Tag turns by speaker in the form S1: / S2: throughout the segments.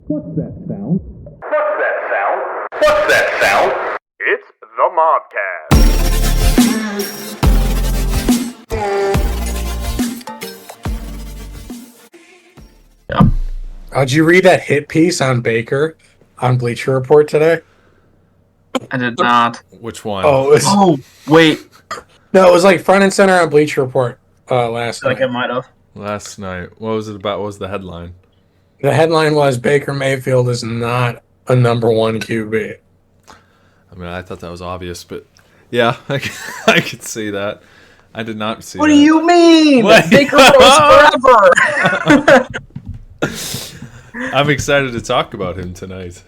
S1: What's that sound?
S2: What's that sound? What's that sound? It's the MOBcast.
S3: Yeah. Did you read that hit piece on Baker on Bleacher Report today?
S4: I did not.
S5: Which one?
S4: Oh, wait.
S3: No, it was like front and center on Bleacher Report last night.
S4: Like I might have.
S5: Last night. What was it about? What was the headline?
S3: The headline was Baker Mayfield is not a number one QB.
S5: I mean, I thought that was obvious, but yeah, I could see that. I did not see
S4: What
S5: that.
S4: do you mean?
S5: What?
S4: Baker goes forever.
S5: I'm excited to talk about him tonight.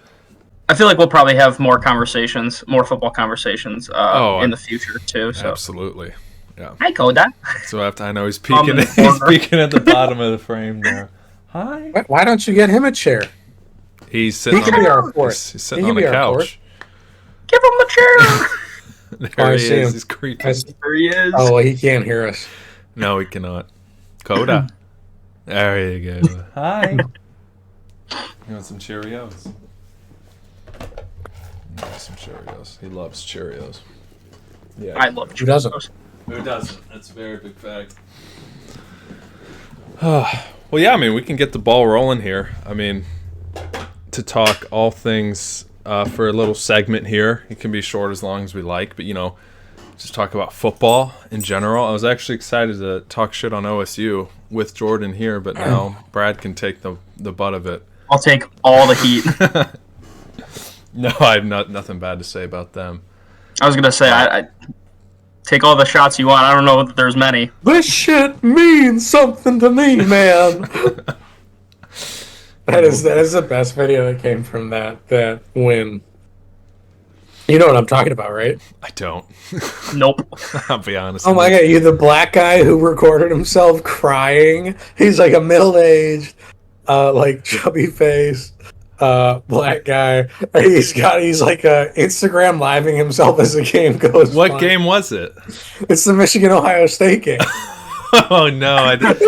S4: I feel like we'll probably have more conversations, more football conversations in the future too. So.
S5: Absolutely. Yeah.
S4: Hi, Koda.
S5: So I know he's peeking. He's peeking at the bottom of the frame there. Hi.
S3: Why don't you get him a chair?
S5: He's sitting.
S3: He can be our fourth.
S5: He's sitting on the couch.
S4: Give him a chair.
S5: There
S3: I
S5: he
S3: see
S5: is.
S3: him.
S5: He's creeping.
S4: There he is.
S3: Oh, well, he can't hear us.
S5: No, he cannot. Coda. There you go. Hi. You want some Cheerios? You want some Cheerios. He loves Cheerios. Yeah.
S4: I love
S3: Who doesn't?
S5: Who doesn't? That's a very big fact. Well, yeah, I mean, we can get the ball rolling here. I mean, to talk all things for a little segment here. It can be short as long as we like, but, just talk about football in general. I was actually excited to talk shit on OSU with Jordan here, but now Brad can take the butt of it.
S4: I'll take all the heat.
S5: No, I have nothing bad to say about them.
S4: I was gonna say I take all the shots you want. I don't know that there's many.
S3: This shit means something to me, man. That is the best video that came from that win. You know what I'm talking about, right?
S5: I don't.
S4: Nope.
S5: I'll be honest.
S3: Oh my god, you the black guy who recorded himself crying. He's like a middle-aged, like chubby face, black guy. He's like Instagram living himself as the game goes.
S5: What game was it?
S3: It's the Michigan-Ohio State game.
S5: Oh no, I didn't.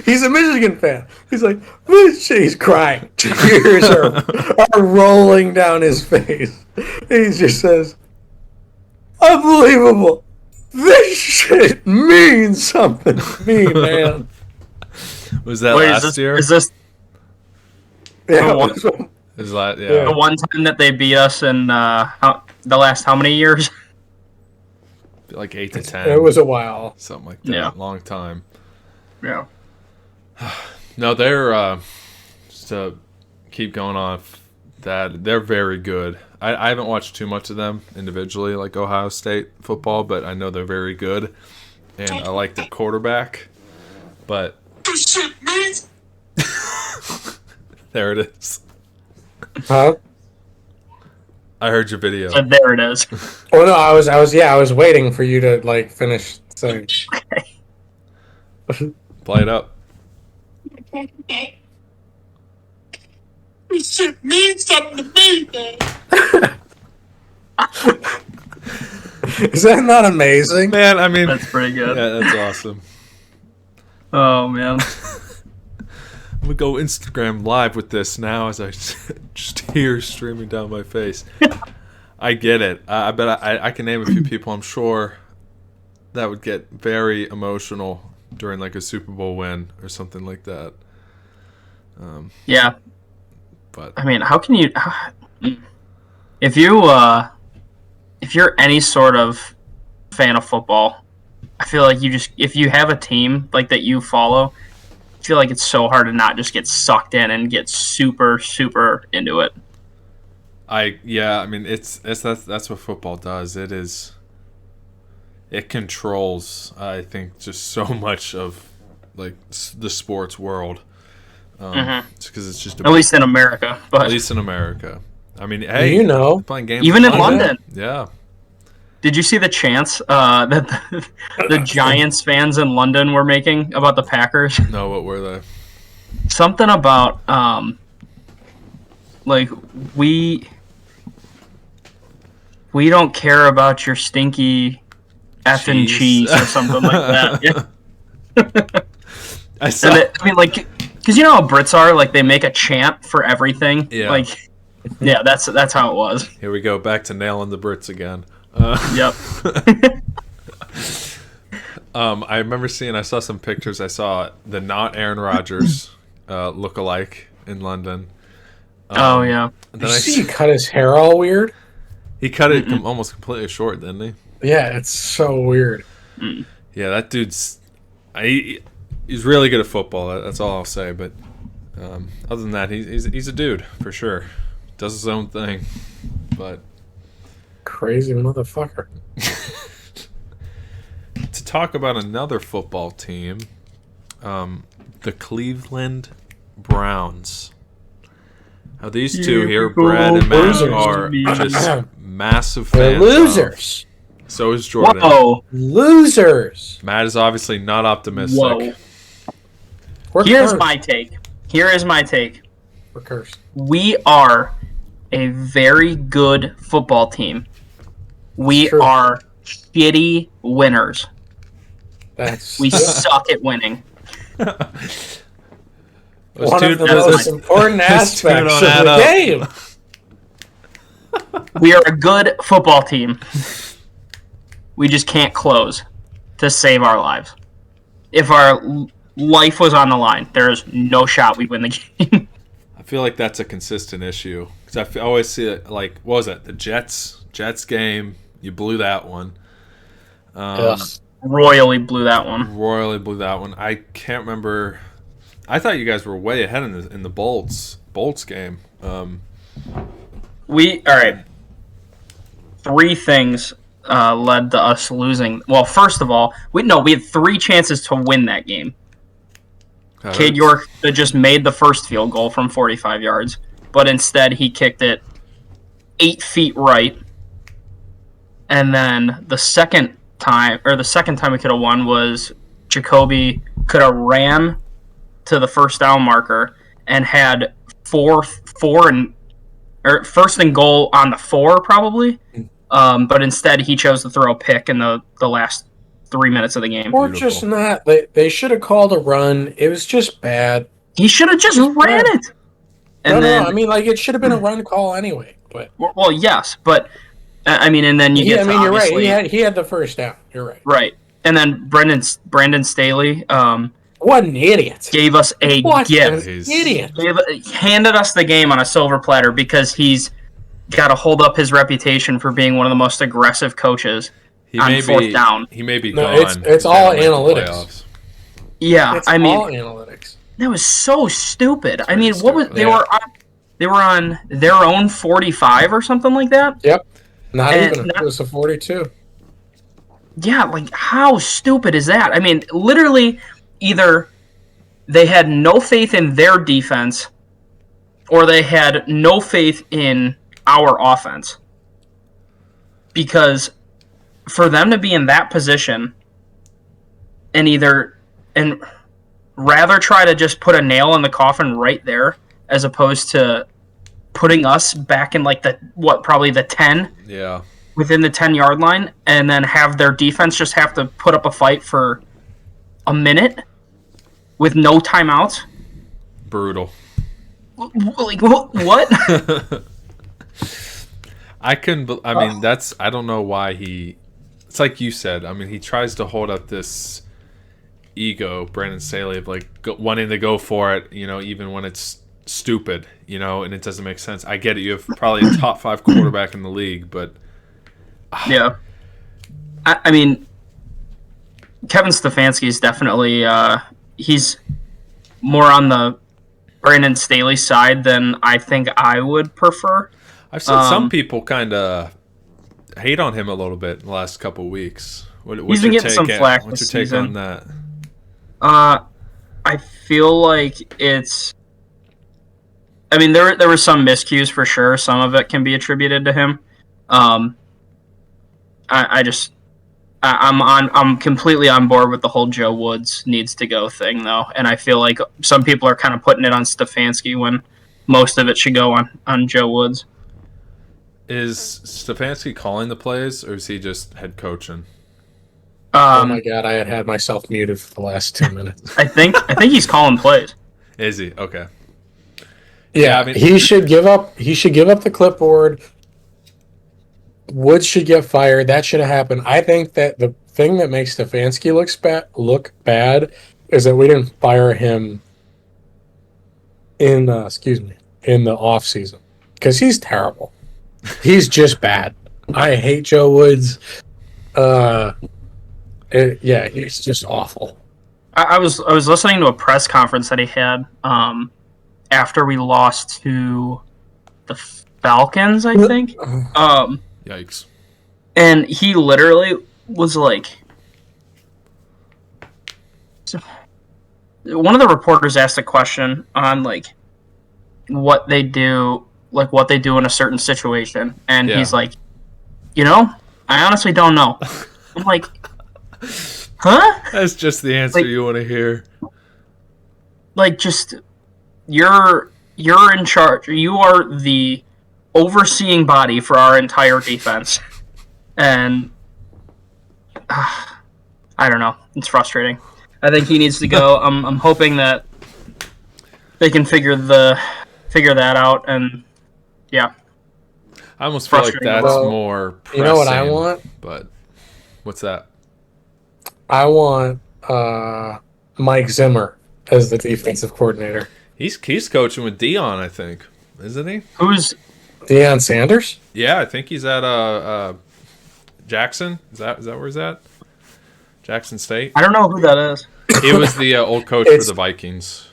S3: He's a Michigan fan. He's like, he's crying. Tears are rolling down his face. He just says, unbelievable. This shit means something to me, man.
S5: Was that last year?
S4: Is this
S3: Yeah,
S5: Is that yeah?
S4: the one time that they beat us in the last how many years?
S5: Like 8 to 10.
S3: it was a while.
S5: Something like that.
S4: Yeah.
S5: Long time.
S4: Yeah.
S5: No, they're just to keep going off that, they're very good. I haven't watched too much of them individually, like Ohio State football, but I know they're very good, and I like their quarterback. But there it is.
S3: Huh?
S5: I heard your video.
S4: So there it is.
S3: Oh no, I was waiting for you to like finish saying.
S5: Play it up.
S6: This shit means something to me, man.
S3: Is that not amazing?
S5: Man, I mean,
S4: That's pretty good.
S5: yeah, that's awesome.
S4: Oh man.
S5: I'm gonna go Instagram live with this now as I just tears streaming down my face. I get it. I bet I can name a few people, I'm sure, that would get very emotional during like a Super Bowl win or something like that.
S4: Yeah.
S5: But
S4: I mean, how can you? If you're any sort of fan of football, I feel like if you have a team like that you follow, I feel like it's so hard to not just get sucked in and get super, super into it.
S5: I mean that's what football does. It controls, I think, just so much of like the sports world. It's because it's just
S4: At least in America, but
S5: at least in America. I mean, hey, playing games
S4: even in London.
S5: Yeah.
S4: Did you see the chants that the Giants fans in London were making about the Packers?
S5: No, what were they?
S4: Something about like we don't care about your stinky effing cheese or something like that. Yeah.
S5: I saw.
S4: I mean, like Because you know how Brits are, like they make a chant for everything.
S5: Yeah.
S4: Like, yeah, that's how it was.
S5: Here we go, back to nailing the Brits again.
S4: Yep.
S5: I remember I saw some pictures. I saw the not Aaron Rodgers look-alike in London.
S4: Oh yeah.
S3: Did you see he cut his hair all weird?
S5: He cut it almost completely short, didn't he?
S3: Yeah, it's so weird.
S5: Yeah, that dude's he's really good at football. That's all I'll say. But other than that, he's a dude for sure. Does his own thing. But
S3: Crazy motherfucker.
S5: to talk about another football team, the Cleveland Browns. Now these two here, Brad and Matt, are just massive
S3: They're
S5: fans.
S3: losers.
S5: So is Jordan.
S4: Whoa.
S3: Losers.
S5: Matt is obviously not optimistic.
S4: Whoa.
S3: We're
S4: Here's
S3: cursed.
S4: my take. Here is my take.
S3: We're cursed.
S4: We are a very good football team. We
S3: True.
S4: are shitty winners.
S3: That's
S4: We suck at winning.
S3: one of the
S5: Those
S3: most
S5: two-
S3: important
S5: those two
S3: aspects
S5: don't
S3: of
S5: add
S3: the
S5: up.
S3: game.
S4: We are a good football team. We just can't close to save our lives. If our life was on the line, there is no shot we win the game.
S5: I feel like that's a consistent issue because I always see it like, what was it? The Jets game. You blew that one.
S4: Royally blew that one.
S5: Royally blew that one. I can't remember. I thought you guys were way ahead in the Bolts game.
S4: All right. 3 things led to us losing. Well, first of all, we had 3 chances to win that game. Cade York just made the first field goal from 45 yards, but instead he kicked it 8 feet right. And then the second time we could have won was Jacoby could have ran to the first down marker and had first and goal on the 4 probably. But instead he chose to throw a pick in the last 3 minutes of the game.
S3: Or just not. They should have called a run. It was just bad.
S4: He should have just ran it. And
S3: No, I mean, like, it should have been a run call anyway. But
S4: well, yes, but and then you get.
S3: you're right.
S4: obviously-
S3: He had the first down. You're right.
S4: Right, and then Brandon Staley
S3: What an idiot!
S4: gave us a
S3: What
S4: gift.
S3: an idiot!
S4: Handed us the game on a silver platter because he's got to hold up his reputation for being one of the most aggressive coaches on 4th down.
S5: He may be
S3: No,
S5: gone.
S3: it's
S5: if
S3: all
S5: they don't make the
S3: analytics.
S5: playoffs.
S4: Yeah,
S3: It's
S4: I mean
S3: all analytics.
S4: that was so stupid. I mean, what was
S5: stupid.
S4: they were on their own 45 or something like that?
S3: Yep. Not
S4: And
S3: even. It was a 42.
S4: Yeah, like how stupid is that? I mean, literally, either they had no faith in their defense or they had no faith in our offense. Because for them to be in that position and rather try to just put a nail in the coffin right there as opposed to putting us back in like probably the 10
S5: Yeah.
S4: within the 10-yard line and then have their defense just have to put up a fight for a minute with no timeouts.
S5: Brutal.
S4: Like, what?
S5: I mean, I don't know why it's like you said. I mean, he tries to hold up this ego, Brandon Staley, of like wanting to go for it, even when it's stupid, and it doesn't make sense. I get it. You have probably a top 5 quarterback in the league, but
S4: Yeah. I mean, Kevin Stefanski is definitely he's more on the Brandon Staley side than I think I would prefer.
S5: I've seen some people kind of hate on him a little bit in the last couple of weeks. What's
S4: He's been
S5: your
S4: getting some
S5: take
S4: flack
S5: What's
S4: this
S5: your take
S4: season.
S5: on that?
S4: I feel like it's. I mean, there were some miscues for sure. Some of it can be attributed to him. I'm completely on board with the whole Joe Woods needs to go thing, though, and I feel like some people are kind of putting it on Stefanski when most of it should go on Joe Woods.
S5: Is Stefanski calling the plays, or is he just head coaching?
S3: Oh my god, I had myself muted for the last 2 minutes.
S4: I think he's calling plays.
S5: Is he? Okay.
S3: Yeah,
S5: I mean-
S3: he should give up. He should give up the clipboard. Woods should get fired. That should have happened. I think that the thing that makes Stefanski look bad is that we didn't fire him in the off season because he's terrible. He's just bad. I hate Joe Woods. He's just awful.
S4: I was listening to a press conference that he had after we lost to the Falcons, I think.
S5: Yikes.
S4: And he literally was like, one of the reporters asked a question on like what they do in a certain situation, and he's like, I honestly don't know. I'm like, huh?
S5: That's just the answer you want to hear.
S4: Like, just you're in charge. You are the overseeing body for our entire defense, and I don't know. It's frustrating. I think he needs to go. I'm hoping that they can figure that out, and yeah.
S5: I almost feel like that's more pressing.
S3: You know what I want?
S5: But what's that?
S3: I want Mike Zimmer as the defensive coordinator.
S5: He's coaching with Deion, I think, isn't he?
S4: Who's
S3: Deion Sanders?
S5: Yeah, I think he's at Jackson. Is that where he's at? Jackson State.
S4: I don't know who that is.
S5: He was the old coach for the Vikings.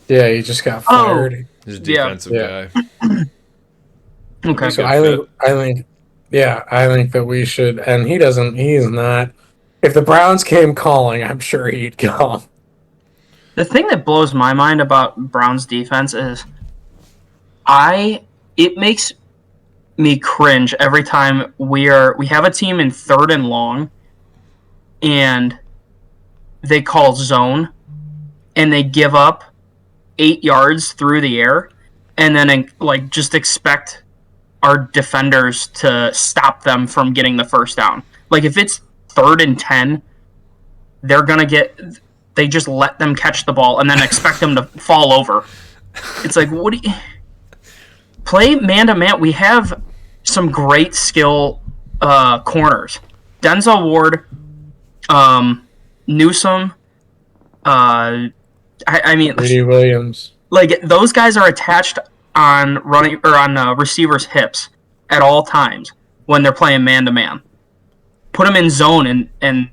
S3: Yeah, he just got fired.
S5: He's a defensive guy.
S4: Okay.
S3: So I think that we should, and he's not. If the Browns came calling, I'm sure he'd come.
S4: The thing that blows my mind about Browns defense is it makes me cringe every time we have a team in 3rd and long and they call zone and they give up 8 yards through the air and then just expect our defenders to stop them from getting the first down. Like if it's 3rd and 10, they just let them catch the ball and then expect them to fall over. It's like, what do you play man-to-man? We have some great skill corners. Denzel Ward, Newsome, I mean,
S3: Brady Williams.
S4: Like those guys are attached on running or on receivers' hips at all times when they're playing man-to-man. Put them in zone and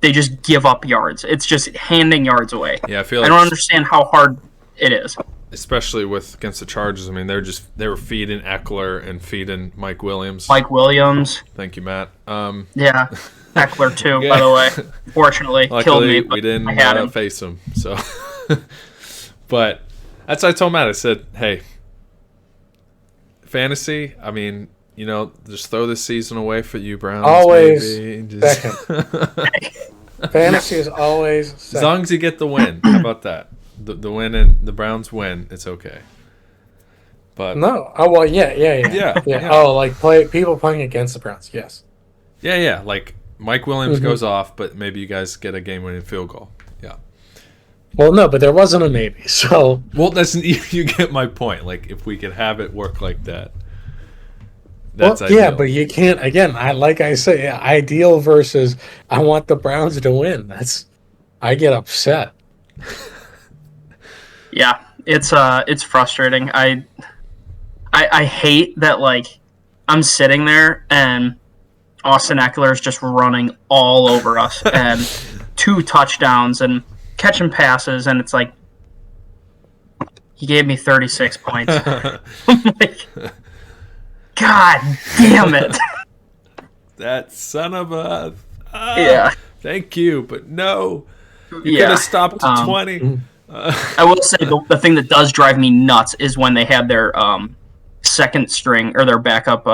S4: they just give up yards. It's just handing yards away.
S5: Yeah, I feel like
S4: I don't understand how hard it is.
S5: Especially against the Chargers. I mean, they were feeding Eckler and feeding Mike Williams.
S4: Thank
S5: you, Matt.
S4: Yeah, Eckler too. By the way, fortunately,
S5: luckily,
S4: killed me.
S5: We didn't face him. So, but that's what I told Matt. I said, "Hey, fantasy. I mean, just throw this season away for you, Browns.
S3: Always
S5: maybe.
S3: second. Fantasy is always second.
S5: As long as you get the win. How about that? The win and the Browns win, it's okay. But
S3: no, yeah. Oh, like people playing against the Browns, yes.
S5: Yeah. Like Mike Williams goes off, but maybe you guys get a game-winning field goal. Yeah.
S3: Well, no, but there wasn't a maybe. So
S5: that's you get my point. Like if we could have it work like that. That's ideal.
S3: Yeah, but you can't. Again, I say, ideal versus I want the Browns to win. I get upset.
S4: Yeah, it's frustrating. I hate that I'm sitting there and Austin Eckler is just running all over us and 2 touchdowns and catching passes and it's like he gave me 36 points. I'm like, God damn it!
S5: That son of a
S4: yeah.
S5: Thank you, but no, you could have stopped at 20.
S4: I will say the thing that does drive me nuts is when they had their second string or their backup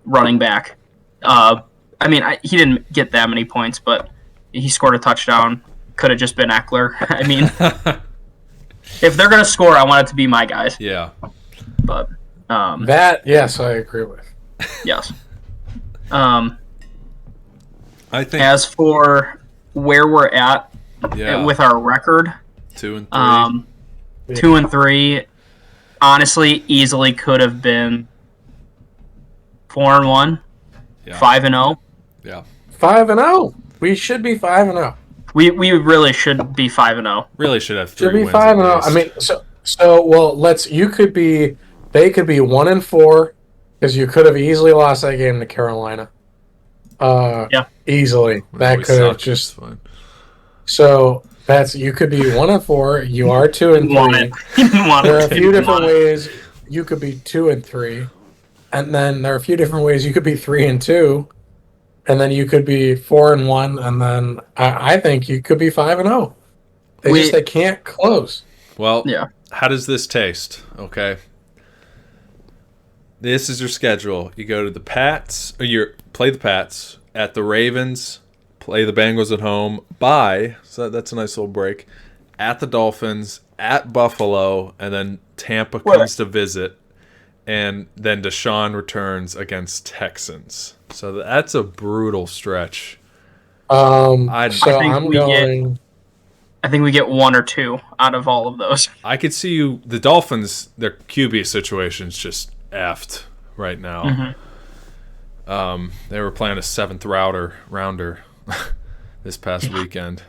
S4: running back. I mean, he didn't get that many points, but he scored a touchdown. Could have just been Eckler. I mean, if they're gonna score, I want it to be my guys.
S5: Yeah.
S4: But
S3: that yes, I agree with.
S4: Yes.
S5: I think
S4: as for where we're at with our record.
S5: 2 and 3.
S4: 2-3. Honestly, easily could have been 4-1,
S5: Yeah.
S4: 5-0.
S5: Yeah.
S3: 5-0. We should be 5-0.
S4: We really should be 5-0.
S5: Really should have 3
S3: Should be
S5: wins.
S3: 5-0. I mean, well, you could be. They could be 1-4 because you could have easily lost that game to Carolina.
S4: Yeah.
S3: Easily. That could have just.
S5: Fine.
S3: So you could be 1-4. You are 2-3. There are a few different ways you could be 2-3, and then there are a few different ways you could be 3-2, and then you could be 4-1, and then I think you could be 5-0. They can't close.
S5: Well,
S4: Yeah.
S5: How does this taste? Okay. This is your schedule. You go to the Pats, or you play the Pats at the Ravens, play the Bengals at home, bye. So that's a nice little break. At the Dolphins, at Buffalo, and then Tampa comes to visit, and then Deshaun returns against Texans. So that's a brutal stretch.
S3: I
S4: think we get 1 or 2 out of all of those.
S5: I could see you. The Dolphins, their QB situation's just effed right now.
S4: Mm-hmm.
S5: They were playing a 7th rounder this past weekend.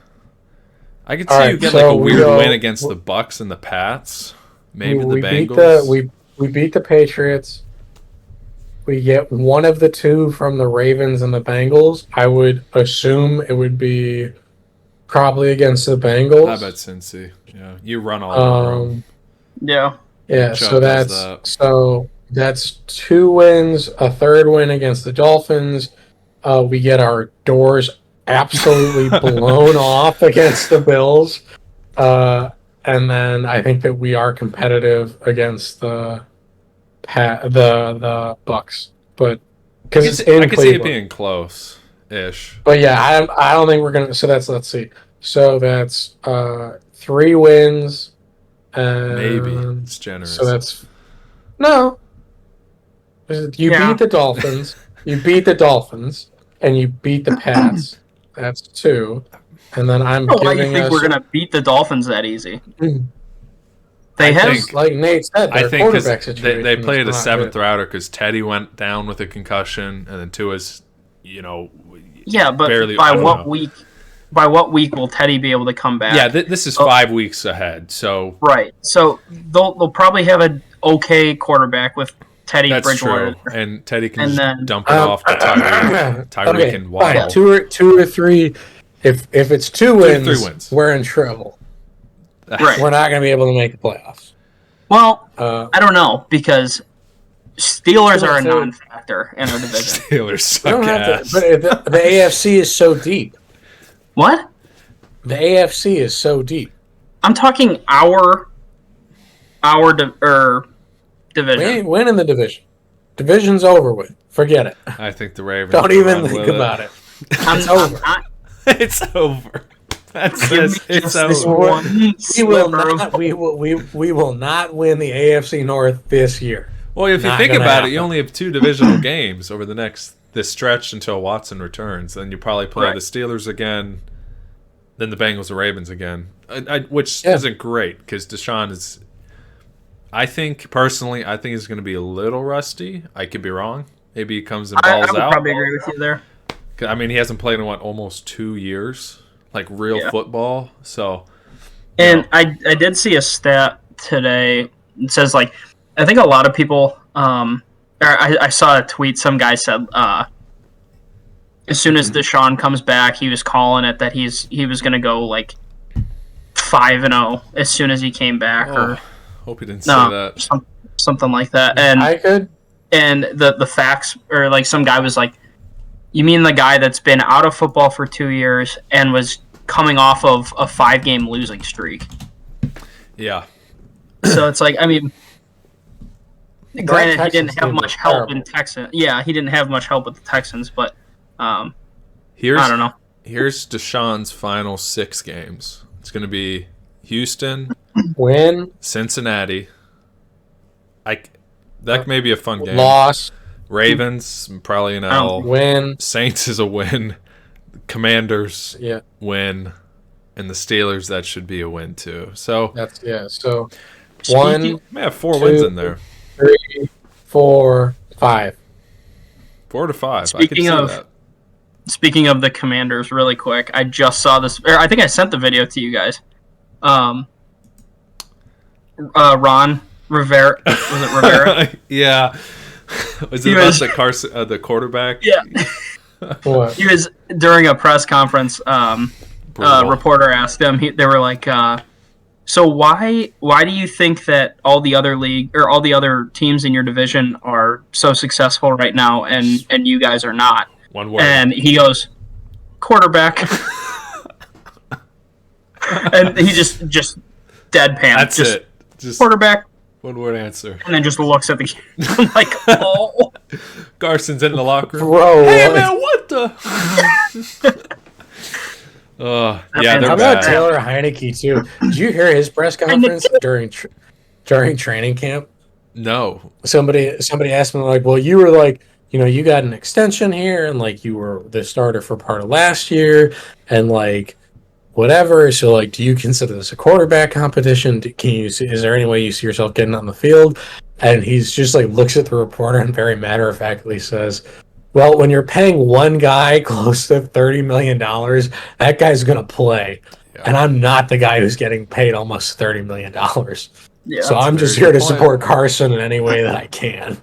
S5: I could see you get like a weird win against the Bucks and the Pats. Maybe the Bengals.
S3: We beat the Patriots. We get one of the 2 from the Ravens and the Bengals. I would assume it would be probably against the Bengals.
S5: I bet Cincy. Yeah, you run all over them.
S4: Yeah.
S3: Yeah,
S5: Chuck
S3: so
S5: does
S3: that's 2 wins, a 3rd win against the Dolphins. We get our doors absolutely blown off against the Bills. And then I think that we are competitive against the Bucks. But because it's in
S5: I could see it
S3: Cleveland.
S5: being close-ish.
S3: But yeah, I don't think we're gonna. So let's see. So that's 3 wins.
S5: Maybe it's generous.
S3: So that's no. You beat the Dolphins. You beat the Dolphins, and you beat the Pats. That's 2. And then I'm
S4: Why do you
S3: giving
S4: think
S3: us.
S4: we're gonna beat the Dolphins that easy?
S5: I
S4: have
S5: think-
S3: Like Nate said,
S5: I
S3: their
S5: think 'cause
S3: quarterback situation.
S5: they played a
S3: is not
S5: 7th
S3: good.
S5: rounder because Teddy went down with a concussion, and then Tua's,
S4: Yeah, but
S5: barely.
S4: by
S5: I don't
S4: what
S5: know.
S4: week? By what week will Teddy be able to come back?
S5: Yeah, this is 5 weeks ahead, so
S4: Right. So they'll probably have an okay quarterback with Teddy
S5: that's
S4: Bridgewater.
S5: true. And Teddy can
S4: And
S5: just
S4: then-
S5: dump it off to Tyreek
S3: Okay,
S5: and Waddle.
S3: fine. 2 or 3. If it's 2 wins,
S5: 3 wins.
S3: we're in trouble.
S4: Right.
S3: We're not going to be able to make the playoffs.
S4: Well,
S3: Uh,
S4: I don't know because Steelers are a
S3: So-
S4: non-factor in our division.
S5: Steelers
S3: you
S5: suck
S3: don't have
S5: ass.
S3: to, but the AFC is so deep.
S4: What?
S3: The AFC is so deep.
S4: I'm talking our
S3: We
S4: division.
S3: ain't winning the division. Division's over with. Forget it.
S5: I think the Ravens.
S3: Don't
S5: will
S3: even
S5: run
S3: think
S5: with
S3: about it.
S4: It's
S3: over.
S5: It's over. That's just it's
S4: this
S5: over.
S4: one
S3: We will
S4: sliver of-
S3: not. We will not win the AFC North this year.
S5: Well, if you
S3: Not
S5: think
S3: gonna
S5: about it, you
S3: happen.
S5: only have 2 divisional games over this stretch until Watson returns. Then you probably play
S4: Right.
S5: the Steelers again, then the Bengals and Ravens again, which
S3: Yeah.
S5: isn't great because Deshaun is. I think he's going to be a little rusty. I could be wrong. Maybe he comes and
S4: I
S5: balls
S4: would
S5: out.
S4: probably agree with you there.
S5: I mean, he hasn't played in almost 2 years, like real
S4: Yeah.
S5: football. So,
S4: And I did see a stat today. It says like I think a lot of people. Or I saw a tweet. Some guy said as soon as Deshaun comes back, he was calling it that he was going to go like 5-0 as soon as he came back, or
S5: hope he didn't say that.
S4: something like that. And
S3: I could.
S4: and the facts, or like some guy was like, you mean the guy that's been out of football for 2 years and was coming off of a 5-game losing streak?
S5: Yeah.
S4: So it's like, I mean, granted, he
S3: Texans
S4: didn't have
S3: team
S4: much
S3: was
S4: help in
S3: terrible.
S4: Texans. Yeah, he didn't have much help with the Texans, but
S5: Here's
S4: I don't know.
S5: Here's Deshaun's final 6 games. It's going to be Houston,
S3: Win,
S5: Cincinnati. That may be a fun game.
S3: loss,
S5: Ravens, probably an L.
S3: win.
S5: Saints is a win. Commanders,
S3: Yeah.
S5: win. and the Steelers, that should be a win too. So
S3: That's So
S4: Speaking-
S5: may have 4 wins in there.
S3: 3, 4, 5.
S5: 4 to 5. I can
S4: Speaking
S5: see
S4: of-
S5: that.
S4: Speaking of the Commanders, really quick, I just saw this. Or I think I sent the video to you guys. Ron Rivera, was it Rivera?
S5: Yeah. Was it
S4: He
S5: about
S4: was-
S5: the Carson, the quarterback?
S4: Yeah.
S3: What?
S4: He was during a press conference.
S5: Brutal.
S4: Reporter asked him. They were like, "So why do you think that all the other teams in your division are so successful right now, and you guys are not?"
S5: One word.
S4: And he goes, "Quarterback," and he just deadpan.
S5: That's
S4: just
S5: it. Just
S4: quarterback,
S5: one word answer.
S4: and then just looks at the. I'm like, oh.
S5: Carson's in the locker room.
S3: Bro,
S5: Hey
S3: what?
S5: man, what the? Yeah,
S4: man,
S5: they're
S3: How about
S5: bad.
S3: Taylor Heineke too? Did you hear his press conference during training camp?
S5: No.
S3: Somebody asked me like, "Well, you were like, you got an extension here, and like you were the starter for part of last year, and like whatever. So like, do you consider this a quarterback competition? Is there any way you see yourself getting on the field?" And he's just like looks at the reporter and very matter of factly says, "Well, when you're paying one guy close to $30 million, that guy's gonna play,
S5: Yeah.
S3: and I'm not the guy who's getting paid almost $30 million.
S4: Yeah.
S3: So I'm just
S5: very
S3: here to
S5: good point.
S3: support Carson in any way that I can."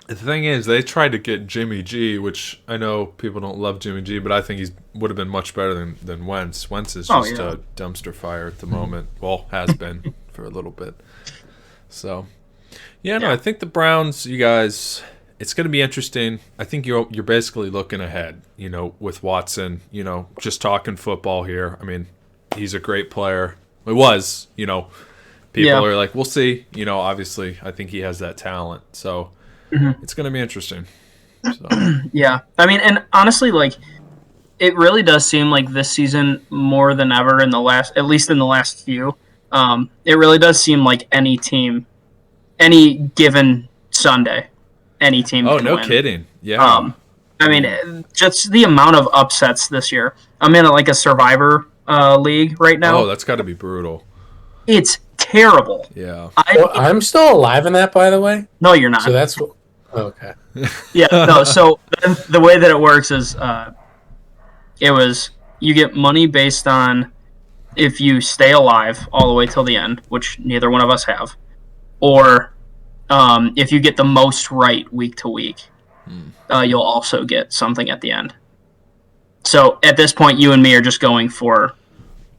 S5: The thing is, they tried to get Jimmy G, which I know people don't love Jimmy G, but I think he would have been much better than Wentz. Wentz is
S4: Oh,
S5: just
S4: yeah.
S5: a dumpster fire at the moment. Well, has been for a little bit. So, I think the Browns, you guys, it's going to be interesting. I think you're basically looking ahead, with Watson, just talking football here. I mean, he's a great player. It was, people
S4: Yeah.
S5: are like, we'll see. Obviously, I think he has that talent. So, it's going to be interesting. So.
S4: Yeah, I mean, and honestly, like, it really does seem like this season more than ever at least in the last few, it really does seem like any any given Sunday, any team
S5: Oh,
S4: can
S5: no
S4: win.
S5: kidding. Yeah.
S4: I mean, just the amount of upsets this year. I'm in like a Survivor league right now.
S5: Oh, that's got to be brutal.
S4: It's terrible.
S5: Yeah.
S3: Well, I'm still alive in that, by the way.
S4: No, you're not.
S3: So that's okay.
S4: Yeah, no. So the way that it works is, you get money based on if you stay alive all the way till the end, which neither one of us have, or if you get the most right week to week, you'll also get something at the end. So at this point, you and me are just going for.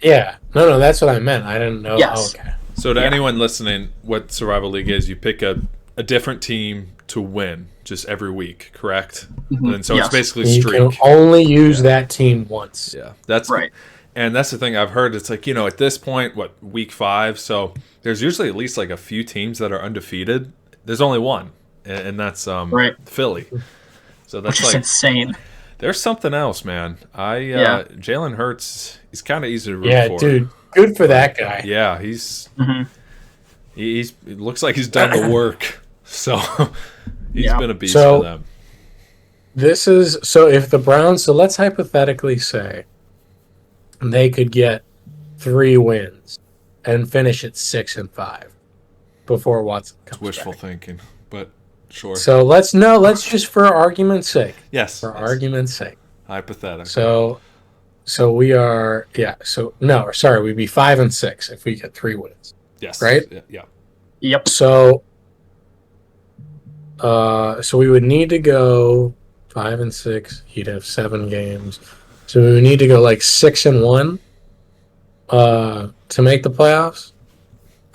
S3: Yeah. No, that's what I meant. I didn't know.
S4: Yes.
S3: Oh, okay.
S5: So to
S4: Yeah.
S5: anyone listening, what Survival League is, you pick a different team to win just every week, correct? And so
S4: Yes.
S5: it's basically
S3: You
S5: streak.
S3: can only use that team once.
S5: Yeah, that's
S4: Right.
S5: And that's the thing I've heard. It's like, at this point, week 5? So there's usually at least like a few teams that are undefeated. There's only one, and that's
S4: Right.
S5: Philly. So that's
S4: Which is
S5: like
S4: insane.
S5: there's something else, man.
S4: Yeah.
S5: Jalen Hurts, he's kind of easy to root
S3: Yeah,
S5: for.
S3: dude. Good for that guy.
S5: Yeah, he's
S4: Mhm.
S5: it looks like he's done the work. So he's
S4: Yeah.
S5: been a beast
S3: So-
S5: for them.
S3: If the Browns, so let's hypothetically say they could get 3 wins and finish at 6-5 before Watson
S5: It's
S3: comes
S5: wishful
S3: back.
S5: thinking, but sure.
S3: So let's just for argument's sake,
S5: yes.
S3: for
S5: yes.
S3: argument's sake.
S5: Hypothetical.
S3: So we are, we'd be 5-6 if we get 3 wins.
S5: Yes.
S3: right?
S5: Yeah.
S4: Yep.
S3: So we would need to go 5-6. He'd have 7 games. So we would need to go like 6-1 to make the playoffs,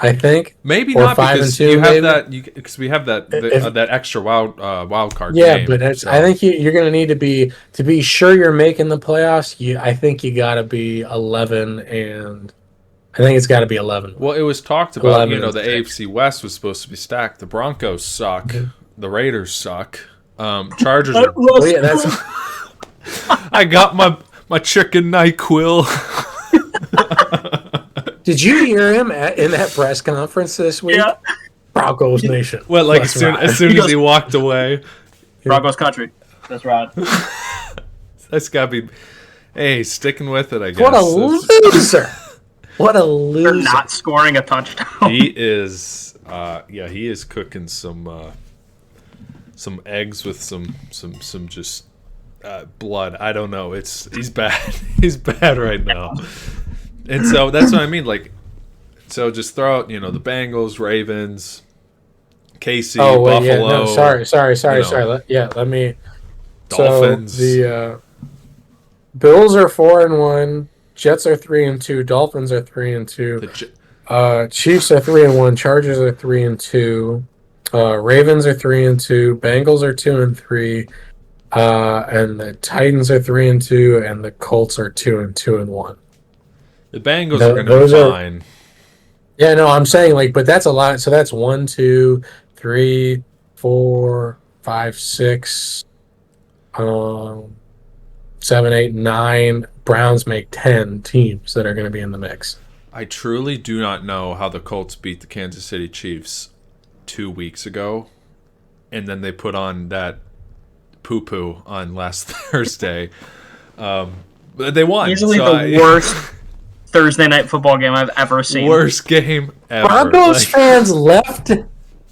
S3: I think.
S5: Maybe
S3: Or
S5: not because
S3: 5-2
S5: you have
S3: maybe?
S5: that. Because we have that
S3: If-
S5: that extra wild card.
S3: Yeah,
S5: game,
S3: but
S5: so.
S3: I think you're going to need to be sure you're making the playoffs. I think you got to be 11 and I think it's got to be 11.
S5: Well, it was talked about.
S3: 11
S5: The
S3: and 6.
S5: AFC West was supposed to be stacked. The Broncos suck. The Raiders suck. Chargers. Are,
S3: Well, yeah, that's
S5: I got my chicken NyQuil.
S3: Did you hear him in that press conference this week?
S4: Yeah.
S3: Broncos Nation.
S5: Well, like
S3: Let's
S5: as soon
S3: ride.
S5: as, soon
S4: He
S5: as
S4: goes-
S5: he walked away,
S4: Broncos country. That's right.
S5: that's gotta be. Hey, sticking with it, I guess.
S3: What a loser! What a
S4: For
S3: loser!
S4: not scoring a touchdown.
S5: He is, he is cooking some eggs with some just blood. I don't know. He's bad. He's bad right now. And so that's what I mean. Like, so just throw out, the Bengals, Ravens, KC, Buffalo.
S3: Yeah, no, sorry. Let me.
S5: Dolphins.
S3: So the Bills are 4-1. Jets are 3-2. Dolphins are 3-2. Chiefs are 3-1. Chargers are 3-2. Ravens are 3-2. Bengals are 2-3. And the Titans are 3-2, and the Colts are 2-1.
S5: The Bengals are going to be fine.
S3: Yeah, no, I'm saying but that's a lot. So that's 1, 2, 3, 4, 5, 6, 7, 8, 9. Browns make 10 teams that are going to be in the mix.
S5: I truly do not know how the Colts beat the Kansas City Chiefs 2 weeks ago, and then they put on that poo-poo on last Thursday. But they won.
S4: Easily the worst Thursday night football game I've ever seen.
S5: Worst game ever.
S3: Broncos fans left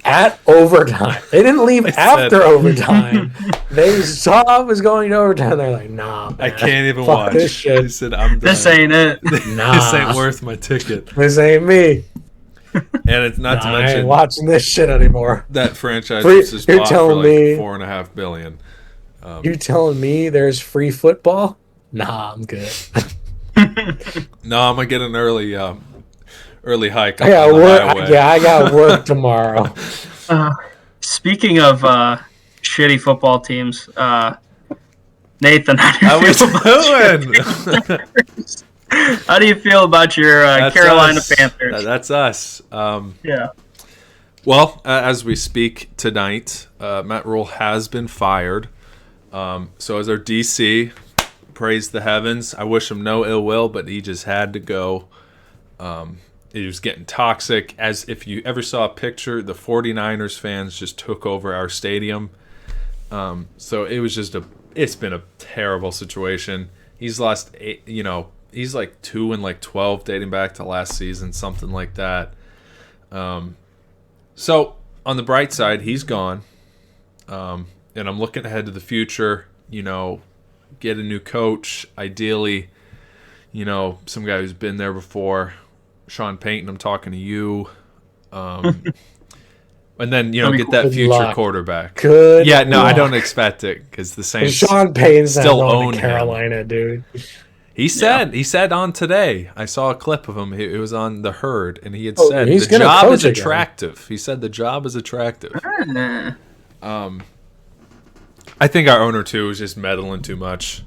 S3: at overtime. They didn't leave after overtime. They saw it was going to overtime. They're like, nah, man,
S5: I can't even
S3: fuck
S5: watch.
S3: this shit.
S5: They said, I'm done.
S4: This ain't it.
S3: Nah.
S5: This ain't worth my ticket.
S3: This ain't me.
S5: And it's not to
S3: I
S5: mention
S3: ain't watching this shit anymore.
S5: that franchise was just
S3: You're
S5: bought for
S3: telling me-
S5: $4.5 billion.
S3: You telling me there's free football? Nah, I'm good.
S5: No, I'm gonna get an early hike.
S3: I got
S5: on the
S3: work.
S5: highway.
S3: Yeah, I got work tomorrow.
S4: Speaking of shitty football teams, Nathan,
S5: How we doing?
S4: how do you feel about your
S5: That's
S4: Carolina
S5: us.
S4: Panthers?
S5: That's us.
S4: Yeah.
S5: Well, as we speak tonight, Matt Rule has been fired. So as our DC, praise the heavens. I wish him no ill will, but he just had to go. He was getting toxic. As if you ever saw a picture, the 49ers fans just took over our stadium. So it was it's been a terrible situation. He's lost 8, he's like 2-12 dating back to last season, something like that. So on the bright side, he's gone. And I'm looking ahead to the future, get a new coach, ideally, some guy who's been there before. Sean Payton, I'm talking to you. And then, get that
S3: Good
S5: future
S3: luck.
S5: quarterback.
S3: Good.
S5: Yeah, no, I
S3: luck.
S5: don't expect it because the Saints
S3: Sean Payton's
S5: still
S3: not going
S5: own
S3: to
S5: him.
S3: Carolina, dude.
S5: He said on Today, I saw a clip of him. It was on The Herd, and he had
S3: Oh,
S5: said
S3: he's
S5: the
S3: gonna
S5: job
S3: coach
S5: is
S3: again.
S5: attractive. He said the job is attractive.
S4: Eh.
S5: I think our owner too is just meddling too much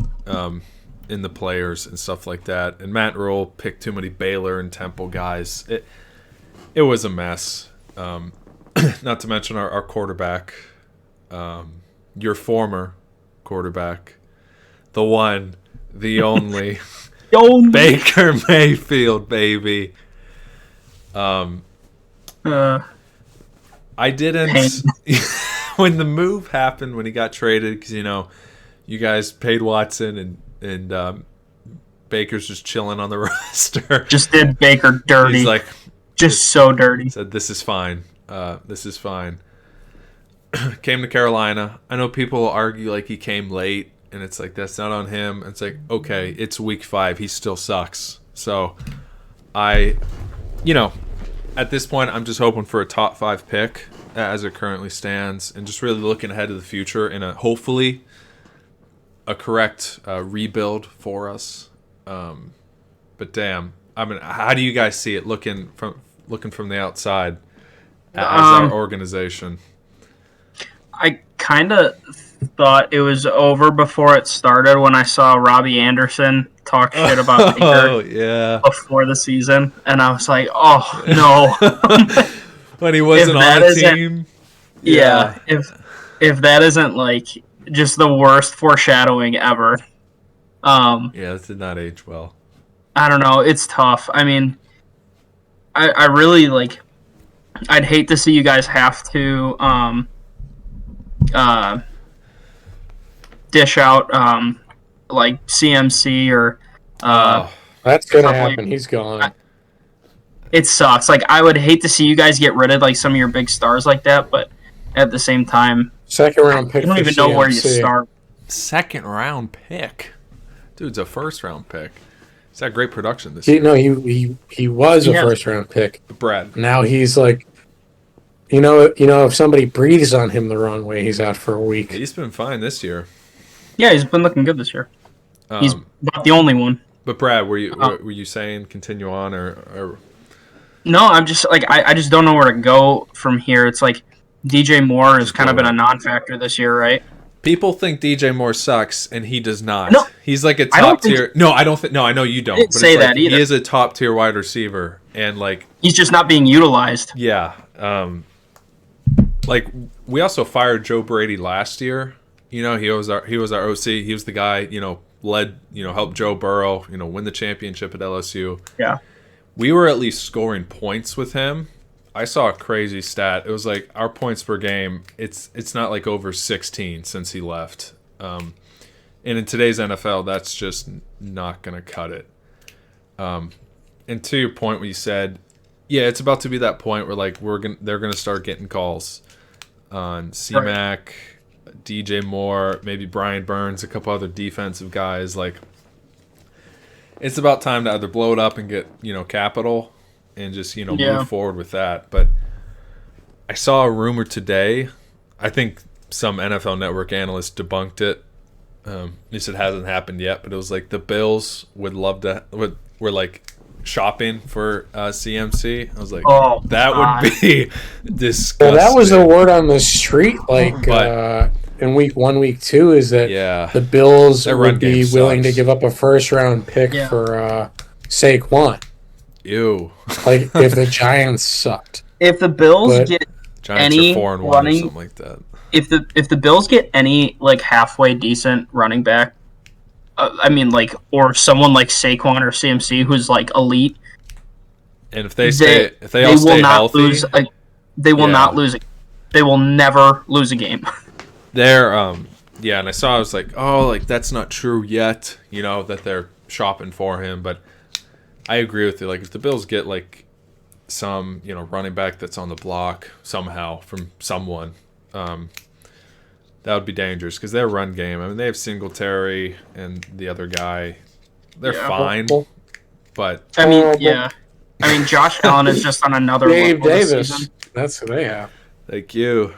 S5: in the players and stuff like that. And Matt Rule picked too many Baylor and Temple guys. It was a mess. Not to mention our quarterback, your former quarterback, the one, the only, Baker Mayfield, baby. I didn't. When the move happened, when he got traded, because you guys paid Watson and Baker's just chilling on the roster.
S4: Just did Baker dirty.
S5: He's like,
S4: just so dirty.
S5: said, "This is fine. This is fine." Came to Carolina. I know people will argue like he came late, and it's like that's not on him. It's like, okay, it's week 5. He still sucks. So, at this point, I'm just hoping for a top 5 pick as it currently stands, and just really looking ahead to the future in hopefully a correct rebuild for us. But damn, I mean, how do you guys see it looking from the outside as our organization?
S4: I kind of thought it was over before it started when I saw Robbie Anderson talk shit about Baker
S5: Oh yeah,
S4: before the season, and I was like, oh no.
S5: when he wasn't on a team.
S4: Yeah, if that isn't like just the worst foreshadowing ever.
S5: Yeah, that did not age well.
S4: I don't know. It's tough. I mean, I really like. I'd hate to see you guys have to dish out like CMC or
S3: That's gonna
S4: Probably-
S3: happen. He's gone.
S4: it sucks. Like I would hate to see you guys get rid of like some of your big stars like that, but at the same time,
S3: Second round pick.
S4: you don't
S3: for
S4: even know where you
S3: CMC.
S4: start.
S5: Second round pick. Dude's a first round pick. He's had great production this year.
S3: He was a
S4: Yeah.
S3: first round pick.
S5: Brad.
S3: Now he's like, if somebody breathes on him the wrong way, he's out for a week.
S5: He's been fine this year.
S4: Yeah, he's been looking good this year. He's
S5: Um,
S4: not the only one.
S5: but Brad, were you saying continue on or
S4: No, I'm just like I just don't know where to go from here. It's like DJ Moore has kind of been a non-factor this year, right?
S5: people think DJ Moore sucks and he does not.
S4: No,
S5: he's like a
S4: I don't
S5: top tier. No, I don't think. No, I know you don't.
S4: didn't
S5: but
S4: say
S5: it's like,
S4: that either.
S5: He is a top tier wide receiver, and like
S4: He's just not being utilized.
S5: yeah, like we also fired Joe Brady last year. He was our OC. He was the guy helped Joe Burrow win the championship at LSU.
S4: Yeah.
S5: We were at least scoring points with him. I saw a crazy stat. It was like our points per game. It's not like over 16 since he left. And in today's NFL, that's just not gonna cut it. And to your point, when you said, yeah, it's about to be that point where like they're gonna start getting calls on C-Mac, DJ Moore, maybe Brian Burns, a couple other defensive guys. Like it's about time to either blow it up and get capital. And just move forward with that. But I saw a rumor today. I think some NFL Network analyst debunked it. At least it hasn't happened yet. But it was like the Bills were like shopping for CMC. I was like, that
S4: God.
S5: would be disgusting.
S3: Well, that was the word on the street, like
S5: But-
S3: in week 1, week 2, is that
S5: Yeah.
S3: the Bills
S5: Their run
S3: would be
S5: game
S3: willing
S5: sucks.
S3: to give up a first round pick
S4: Yeah.
S3: for Saquon.
S5: Ew.
S3: Like if the Giants sucked.
S4: If the Bills
S3: But-
S4: get
S5: Giants
S4: Any
S5: are 4-1 or
S4: running-
S5: something like that.
S4: if the Bills get any like halfway decent running back, or someone like Saquon or CMC who's like elite,
S5: And if they all
S4: will
S5: stay
S4: not
S5: healthy,
S4: lose. They will
S5: Yeah.
S4: not lose. They will never lose a game.
S5: they're yeah, and I was like, oh, like that's not true yet, that they're shopping for him, but I agree with you. Like if the Bills get like some, running back that's on the block somehow from someone, that would be dangerous because their run game. I mean, they have Singletary and the other guy. They're
S4: Yeah.
S5: fine, but
S4: I mean, Josh Allen is just on another
S3: Dave
S4: level this
S3: Davis.
S4: season.
S3: That's who they have.
S5: thank you.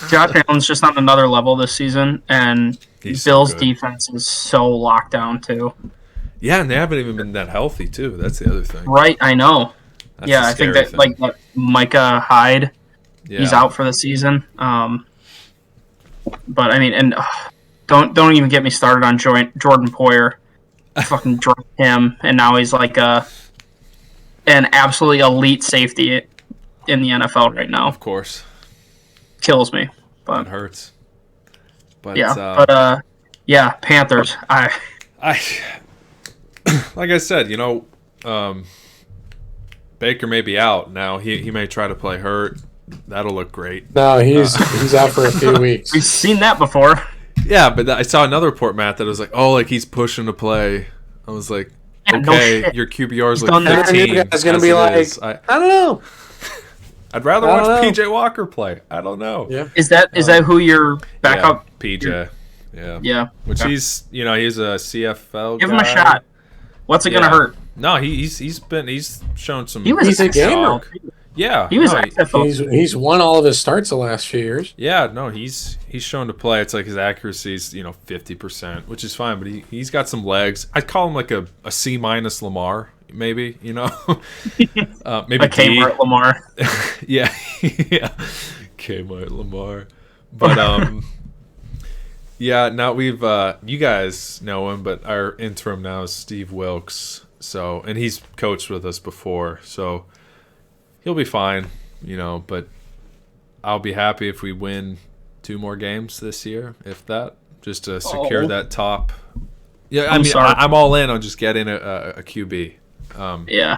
S4: Josh Allen's just on another level this season, and
S5: He's so
S4: Bills'
S5: good.
S4: defense is so locked down too.
S5: Yeah, and they haven't even been that healthy too. That's the other thing.
S4: Right, I know.
S5: That's
S4: Yeah,
S5: the
S4: I think
S5: scary
S4: that
S5: thing.
S4: like that Micah Hyde,
S5: Yeah.
S4: he's out for the season. But I mean, and don't even get me started on Jordan Poyer. I fucking dropped him, and now he's like an absolutely elite safety in the NFL right now.
S5: Of course,
S4: Kills me,
S5: it
S4: but
S5: hurts. But
S4: yeah, Panthers.
S5: I like I said, Baker may be out now. He may try to play hurt. That'll look great.
S3: No, he's out for a few weeks.
S4: We've seen that before.
S5: Yeah, but I saw another report, Matt, that was like, oh, like he's pushing to play. I was like,
S4: Yeah, no
S5: okay,
S4: shit.
S5: your QBR is
S4: He's done
S5: like
S4: that.
S5: 15.
S3: New guy's gonna
S5: as
S3: be
S5: it
S3: like,
S5: is.
S3: I don't know.
S5: I'd rather
S3: I don't
S5: watch
S3: know.
S5: PJ Walker play. I don't know.
S3: Yeah.
S4: Is that who your backup?
S5: Yeah, PJ. Yeah.
S4: Yeah.
S5: Which he's he's a CFL
S4: Give
S5: guy.
S4: him a shot. What's it gonna hurt?
S5: No, he's shown some.
S4: He was
S3: He's a gamer.
S4: XFL.
S5: Yeah,
S4: He was
S5: no,
S4: XFL.
S3: He's won all of his starts the last few years.
S5: Yeah, no, he's shown to play. It's like his accuracy's 50%, which is fine, but he's got some legs. I'd call him like a C- Lamar, maybe maybe
S4: A Kmart Lamar.
S5: yeah, yeah, Kmart Lamar, but yeah. Now we've you guys know him, but our interim now is Steve Wilkes. So and he's coached with us before, so he'll be fine, but I'll be happy if we win 2 more games this year, if that, just to secure that top. Yeah, I mean,
S4: sorry.
S5: I'm all in on just getting a QB.
S4: Yeah.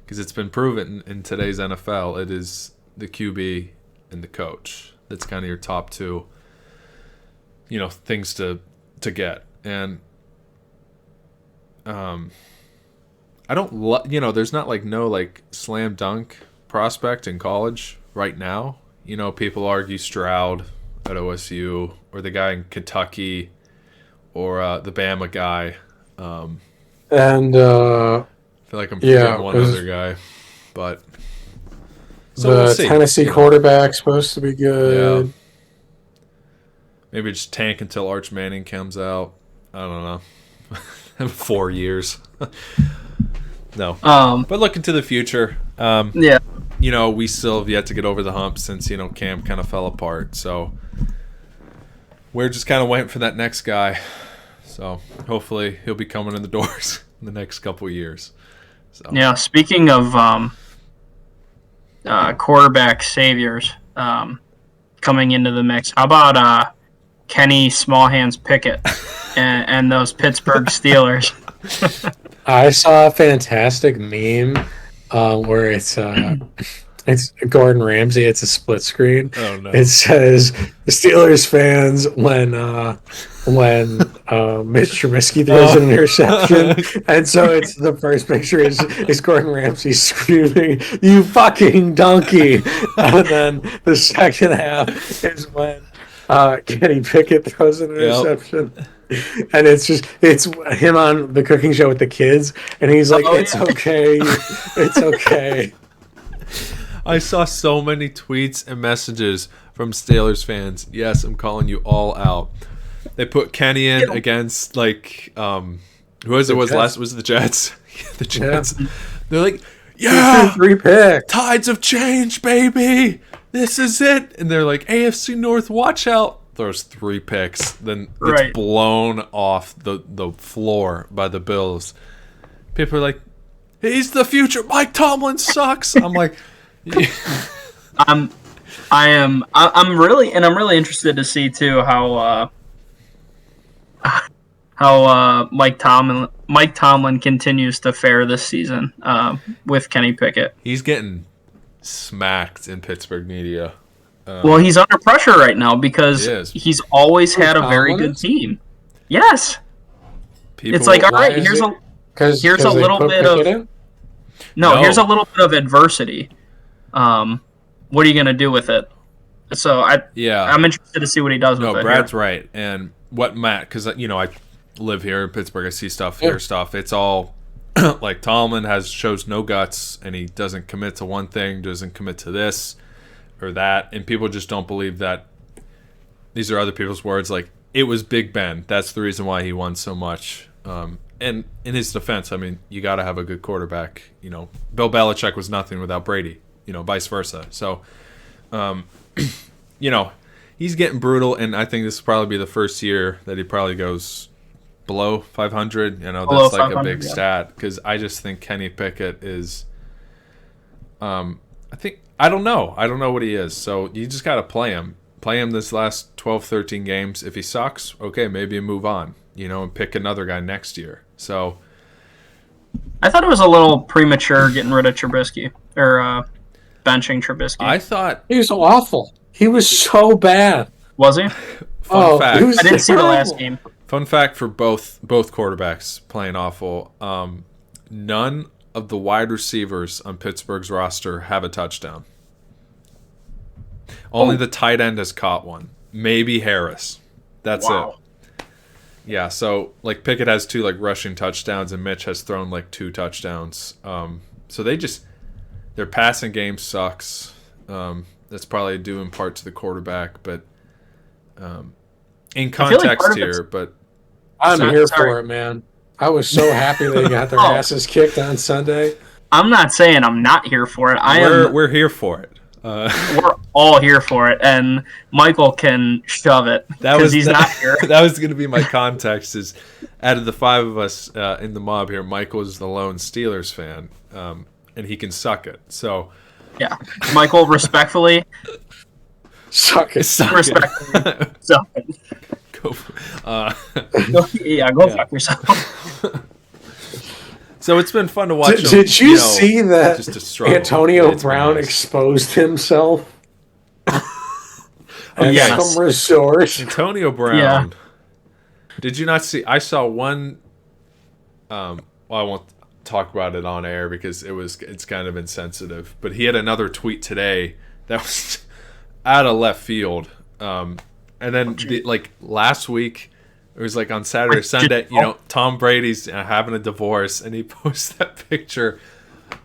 S5: Because it's been proven in today's NFL, it is the QB and the coach. That's kind of your top 2, things to get. And I don't there's not like no like slam dunk prospect in college right now. People argue Stroud at OSU or the guy in Kentucky or the Bama guy.
S3: And
S5: I feel like I'm forgetting one other guy, but
S3: the Tennessee quarterback's supposed to be good.
S5: Yeah. Maybe just tank until Arch Manning comes out. I don't know. 4 years. No. But looking to the future.
S4: Yeah.
S5: We still have yet to get over the hump since, Cam kind of fell apart. So we're just kind of waiting for that next guy. So hopefully he'll be coming in the doors in the next couple of years. So.
S4: Yeah, speaking of quarterback saviors coming into the mix, how about Kenny Smallhands Pickett and those Pittsburgh Steelers?
S3: I saw a fantastic meme where it's Gordon Ramsay. It's a split screen.
S5: Oh no!
S3: It says the Steelers fans when Mitch Trubisky throws an interception, and so it's the first picture is Gordon Ramsay screaming, "You fucking donkey!" And then the second half is when Kenny Pickett throws an interception. Yep. And it's him on the cooking show with the kids, and he's like, "It's okay, it's okay."
S5: I saw so many tweets and messages from Steelers fans. Yes, I'm calling you all out. They put Kenny in against who was it? Was the Jets? The Jets. Yeah. They're like, "Yeah,
S3: 3 picks.
S5: Tides of change, baby. This is it." And they're like, "AFC North, watch out." Throws 3 picks, then gets blown off the floor by the Bills. People are like, "He's the future. Mike Tomlin sucks." I'm like,
S4: I'm really interested to see too how Mike Tomlin continues to fare this season with Kenny Pickett.
S5: He's getting smacked in Pittsburgh media.
S4: Well, he's under pressure right now because he's always had a very good team. Yes. It's like, all right, here's a little bit of here's a little bit of adversity. What are you gonna do with it? So I'm interested to see what he does with it.
S5: No, Brad's right, and what Matt, because I live here in Pittsburgh, I see stuff, hear stuff. It's all like Tomlin shows no guts, and he doesn't commit to one thing, doesn't commit to this or that, and people just don't believe that. These are other people's words. Like, it was Big Ben. That's the reason why he won so much. And in his defense, I mean, you got to have a good quarterback. Bill Belichick was nothing without Brady. Vice versa. So, he's getting brutal, and I think this will probably be the first year that he probably goes below 500. That's like a big stat, because I just think Kenny Pickett is. I don't know what he is. So you just got to play him. Play him this last 12, 13 games. If he sucks, okay, maybe move on, and pick another guy next year. So
S4: I thought it was a little premature getting rid of Trubisky or benching Trubisky.
S5: I thought
S3: he was awful. He was so bad.
S4: Was he?
S5: Fun fact.
S4: I didn't see the last game.
S5: Fun fact for both quarterbacks playing awful. None of the wide receivers on Pittsburgh's roster have a touchdown. Only the tight end has caught one. Maybe Harris. That's it. Yeah, so like Pickett has 2 like rushing touchdowns, and Mitch has thrown like 2 touchdowns. So their passing game sucks. That's probably due in part to the quarterback, but in context here. But
S3: I'm here for it, man. I was so happy they got their asses kicked on Sunday.
S4: I'm not saying I'm not here for it.
S5: We're here for it.
S4: We're all here for it, and Michael can shove it because he's not here.
S5: That was going to be my context. Is out of the 5 of us in the mob here, Michael is the lone Steelers fan, and he can suck it. So,
S4: yeah, Michael, respectfully,
S3: suck it.
S4: Respectfully, suck it.
S5: Go
S4: fuck yourself.
S5: So it's been fun to watch.
S3: Did you see that Antonio Brown exposed himself? Some resort.
S5: Antonio Brown. Yeah. Did you not see? I saw one Well, I won't talk about it on air because it's kind of insensitive. But he had another tweet today that was out of left field. And then last week, it was like on Saturday or Sunday. Tom Brady's having a divorce, and he posts that picture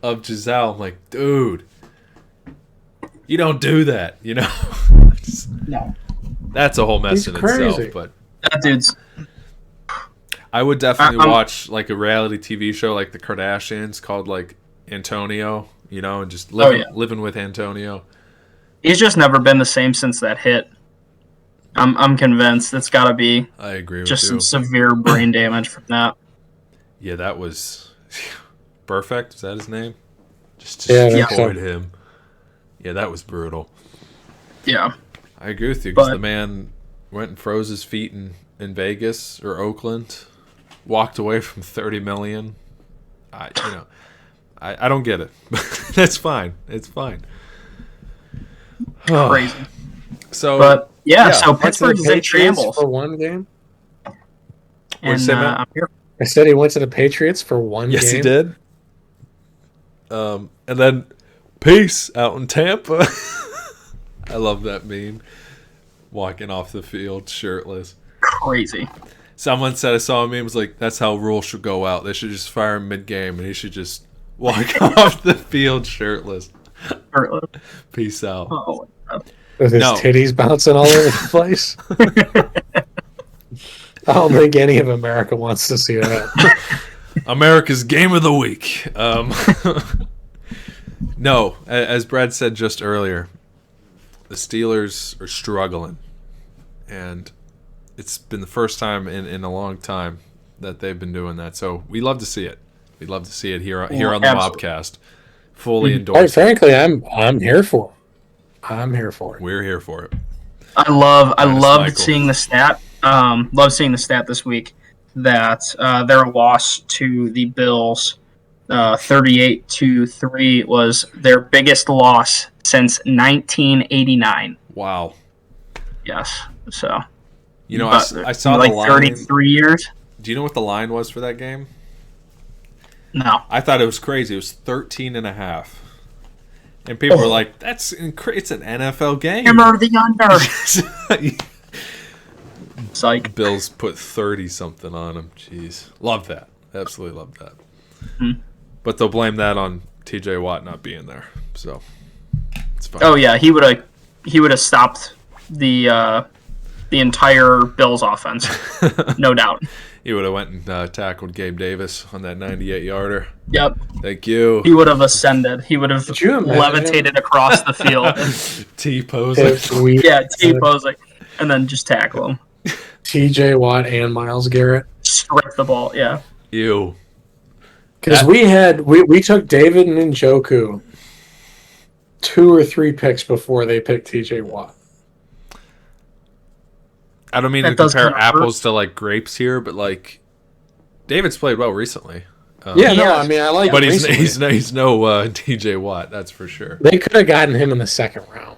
S5: of Giselle. I'm like, dude, you don't do that.
S4: No.
S5: That's a whole mess
S3: He's
S5: in
S3: crazy.
S5: itself. But
S4: That dude's.
S5: I would definitely watch like a reality TV show like the Kardashians called like Antonio, and just living with Antonio.
S4: He's just never been the same since that hit. I'm convinced it's got to be.
S5: I agree with
S4: just
S5: you.
S4: some severe brain damage from that.
S5: Yeah, that was perfect. Is that his name? Just
S3: Yeah,
S5: destroyed him. Yeah, that was brutal.
S4: Yeah.
S5: I agree with you because
S4: But-
S5: the man went and froze his feet in Vegas or Oakland, walked away from $30 million. I don't get it. That's fine. It's fine.
S4: Crazy.
S5: So,
S4: But so
S3: Went to the
S4: Pittsburgh is in
S3: Patriots
S4: shambles.
S3: for one game.
S5: What'd you
S4: And
S5: say, Matt?
S4: I'm here.
S3: I said he went to the Patriots for one game.
S5: yes, he did. And then peace out in Tampa. I love that meme. Walking off the field shirtless.
S4: Crazy.
S5: Someone said I saw a meme was like, that's how rules should go out. They should just fire him mid-game and he should just walk off the field shirtless. Peace out.
S4: Oh,
S3: With his titties bouncing all over the place. I don't think any of America wants to see that.
S5: America's game of the week. No, as Brad said just earlier, the Steelers are struggling. And it's been the first time in a long time that they've been doing that. So we love to see it. We'd love to see it here on the
S4: Absolutely.
S5: MOBcast. Fully
S3: Quite
S5: endorsed.
S3: frankly, I'm here for it. I'm here for it.
S5: We're here for it.
S4: I loved
S5: Michael.
S4: seeing the stat. Loved seeing the stat this week that their loss to the Bills, 38-3, was their biggest loss since 1989.
S5: Wow.
S4: Yes, so
S5: I saw
S4: like
S5: the line.
S4: 33 years.
S5: Do you know what the line was for that game?
S4: No,
S5: I thought it was crazy. It was 13.5. And people were like, it's an NFL game.
S4: hammer the under. Psych.
S5: Bills put 30-something on them. Jeez. Love that. Absolutely love that.
S4: Mhm.
S5: But they'll blame that on TJ Watt not being there. So, it's fine.
S4: Oh yeah, he would have stopped the entire Bills offense, no doubt.
S5: He would have went and tackled Gabe Davis on that 98-yarder.
S4: Yep,
S5: Thank you.
S4: he would have ascended. He would have
S3: Could you imagine?
S4: levitated across the field.
S5: T-pose.
S3: If we
S4: T-posing, and then just tackle him.
S3: TJ Watt and Myles Garrett.
S4: Strip the ball. Yeah.
S5: Ew.
S3: Because we took David and Njoku 2 or 3 picks before they picked TJ Watt.
S5: I don't mean
S4: That
S5: to
S4: does
S5: compare
S4: kinda hurt.
S5: apples to like grapes here, but like David's played well recently.
S3: Yeah,
S4: He
S3: no,
S4: has.
S3: I mean I like.
S5: But
S3: him
S5: he's
S3: recently.
S5: no TJ Watt, that's for sure.
S3: They could have gotten him in the second round.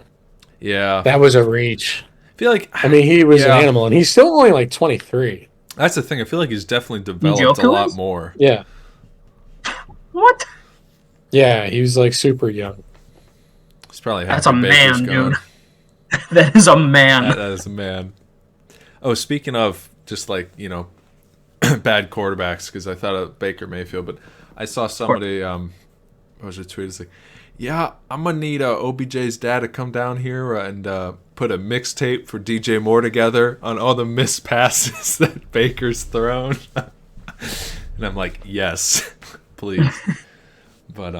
S5: Yeah.
S3: That was a reach.
S5: I feel like
S3: I mean, he was
S5: Yeah.
S3: an animal, and he's still only like 23.
S5: that's the thing. I feel like he's definitely developed a
S4: Njoku
S5: lot
S4: is?
S5: more.
S3: Yeah,
S4: What?
S3: yeah, he was like super young.
S5: He's probably
S4: That's
S5: happy
S4: a
S5: Baker's
S4: man,
S5: gone.
S4: dude. That is a man.
S5: That is a man. Oh, speaking of just like, bad quarterbacks, because I thought of Baker Mayfield, but I saw somebody, what was it tweeted? It's like, yeah, I'm going to need OBJ's dad to come down here and put a mixtape for DJ Moore together on all the missed passes that Baker's thrown. And I'm like, yes, please. But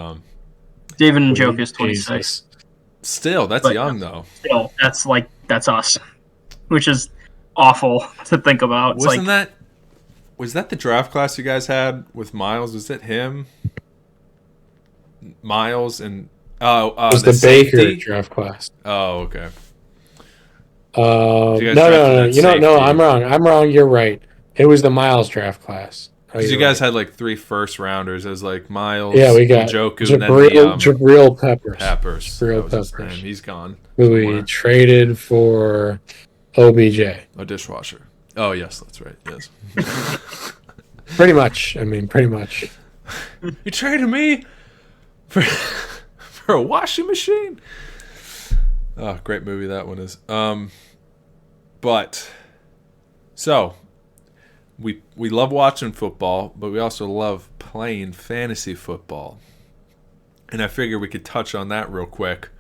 S4: David Njoku is 26.
S3: Jesus.
S5: still, that's
S4: But-
S5: young, though.
S4: Still, that's us, which is awful to think about. It's
S5: Was that the draft class you guys had with Miles? Was it him? Miles and
S3: It was
S5: the
S3: the Baker
S5: safety?
S3: draft class.
S5: Oh, okay.
S3: No,
S5: You guys
S3: no,
S5: drafted
S3: no.
S5: that
S3: You know, no,
S5: safety.
S3: I'm wrong. I'm wrong. You're right. It was the Miles draft class. Oh,
S5: Because you
S3: you're
S5: guys
S3: right.
S5: had like 3 first rounders as like Miles,
S3: Yeah, we got
S5: Njoku, and then
S3: Jabril Peppers.
S5: Peppers.
S3: Jabril
S5: That was his
S3: Peppers.
S5: name. He's gone.
S3: Who we
S5: Somewhere.
S3: traded for OBJ.
S5: A dishwasher. Oh yes, that's right. Yes.
S3: Pretty much. I mean, pretty much.
S5: You traded me for a washing machine. Oh, great movie that one is. But so we love watching football, but we also love playing fantasy football. And I figure we could touch on that real quick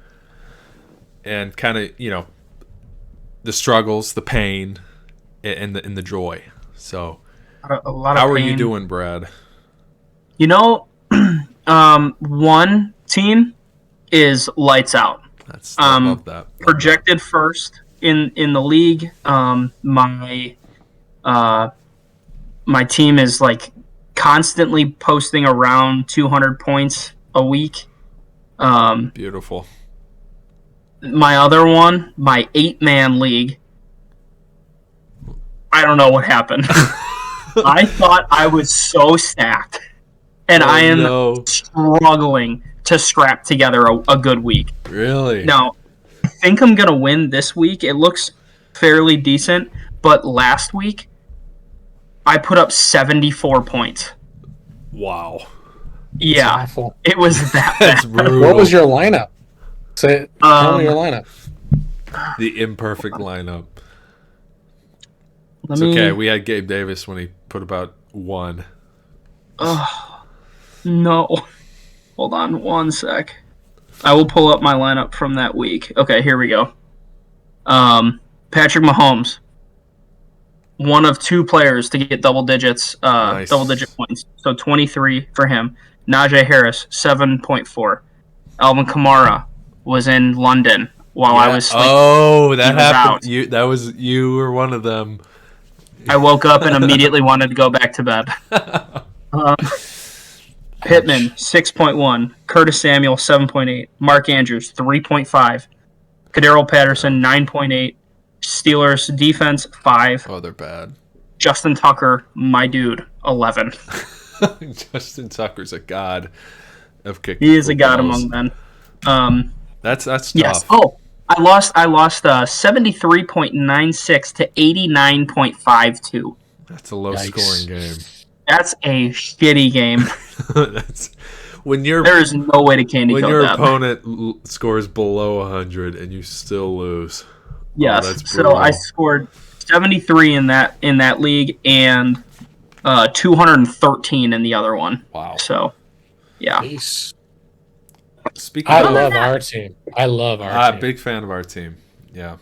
S5: and kind of, the struggles, the pain, and the joy. So
S4: A lot of
S5: how are
S4: pain.
S5: you doing, Brad?
S4: One team is lights out.
S5: I love that.
S4: Projected first in the league. My team is like constantly posting around 200 points a week.
S5: Beautiful.
S4: My other one, my 8-man league. I don't know what happened. I thought I was so stacked, and I am struggling to scrap together a good week.
S5: Really?
S4: Now, I think I'm going to win this week. It looks fairly decent, but last week, I put up 74 points.
S5: Wow.
S4: Yeah,
S3: Awful.
S4: it was that
S5: That's
S4: bad.
S5: brutal.
S3: What was your lineup? Say tell me your lineup.
S5: The imperfect lineup.
S4: Let
S5: It's
S4: me-
S5: okay. We had Gabe Davis when he put about 1.
S4: No. Hold on one sec. I will pull up my lineup from that week. Okay, here we go. Patrick Mahomes. One of 2 players to get double digit points. So 23 for him. Najee Harris, 7.4. Alvin Kamara was in London while I was sleeping.
S5: Oh, that
S4: He was
S5: happened.
S4: out.
S5: You were one of them.
S4: I woke up and immediately wanted to go back to bed. Pittman, 6.1. Curtis Samuel, 7.8. Mark Andrews, 3.5. Kadero Patterson, 9.8. Steelers defense, 5.
S5: Oh, they're bad.
S4: Justin Tucker, my dude, 11.
S5: Justin Tucker's a god of kicking.
S4: He is a god
S5: footballs.
S4: among men.
S5: That's tough.
S4: Yes. Oh, I lost 73.96 to 89.52.
S5: That's a low scoring game.
S4: That's a shitty game.
S5: That's when your
S4: There is no way to candy
S5: when
S4: coat
S5: your
S4: that.
S5: opponent scores below 100 and you still lose.
S4: Yes.
S5: that's
S4: So I
S5: brutal.
S4: scored 73 in that league and 213 in the other one.
S5: Wow.
S4: So, yeah.
S3: Peace.
S5: Speaking
S3: I
S5: of,
S3: love our team. I love our team.
S5: big fan of our team. Yeah.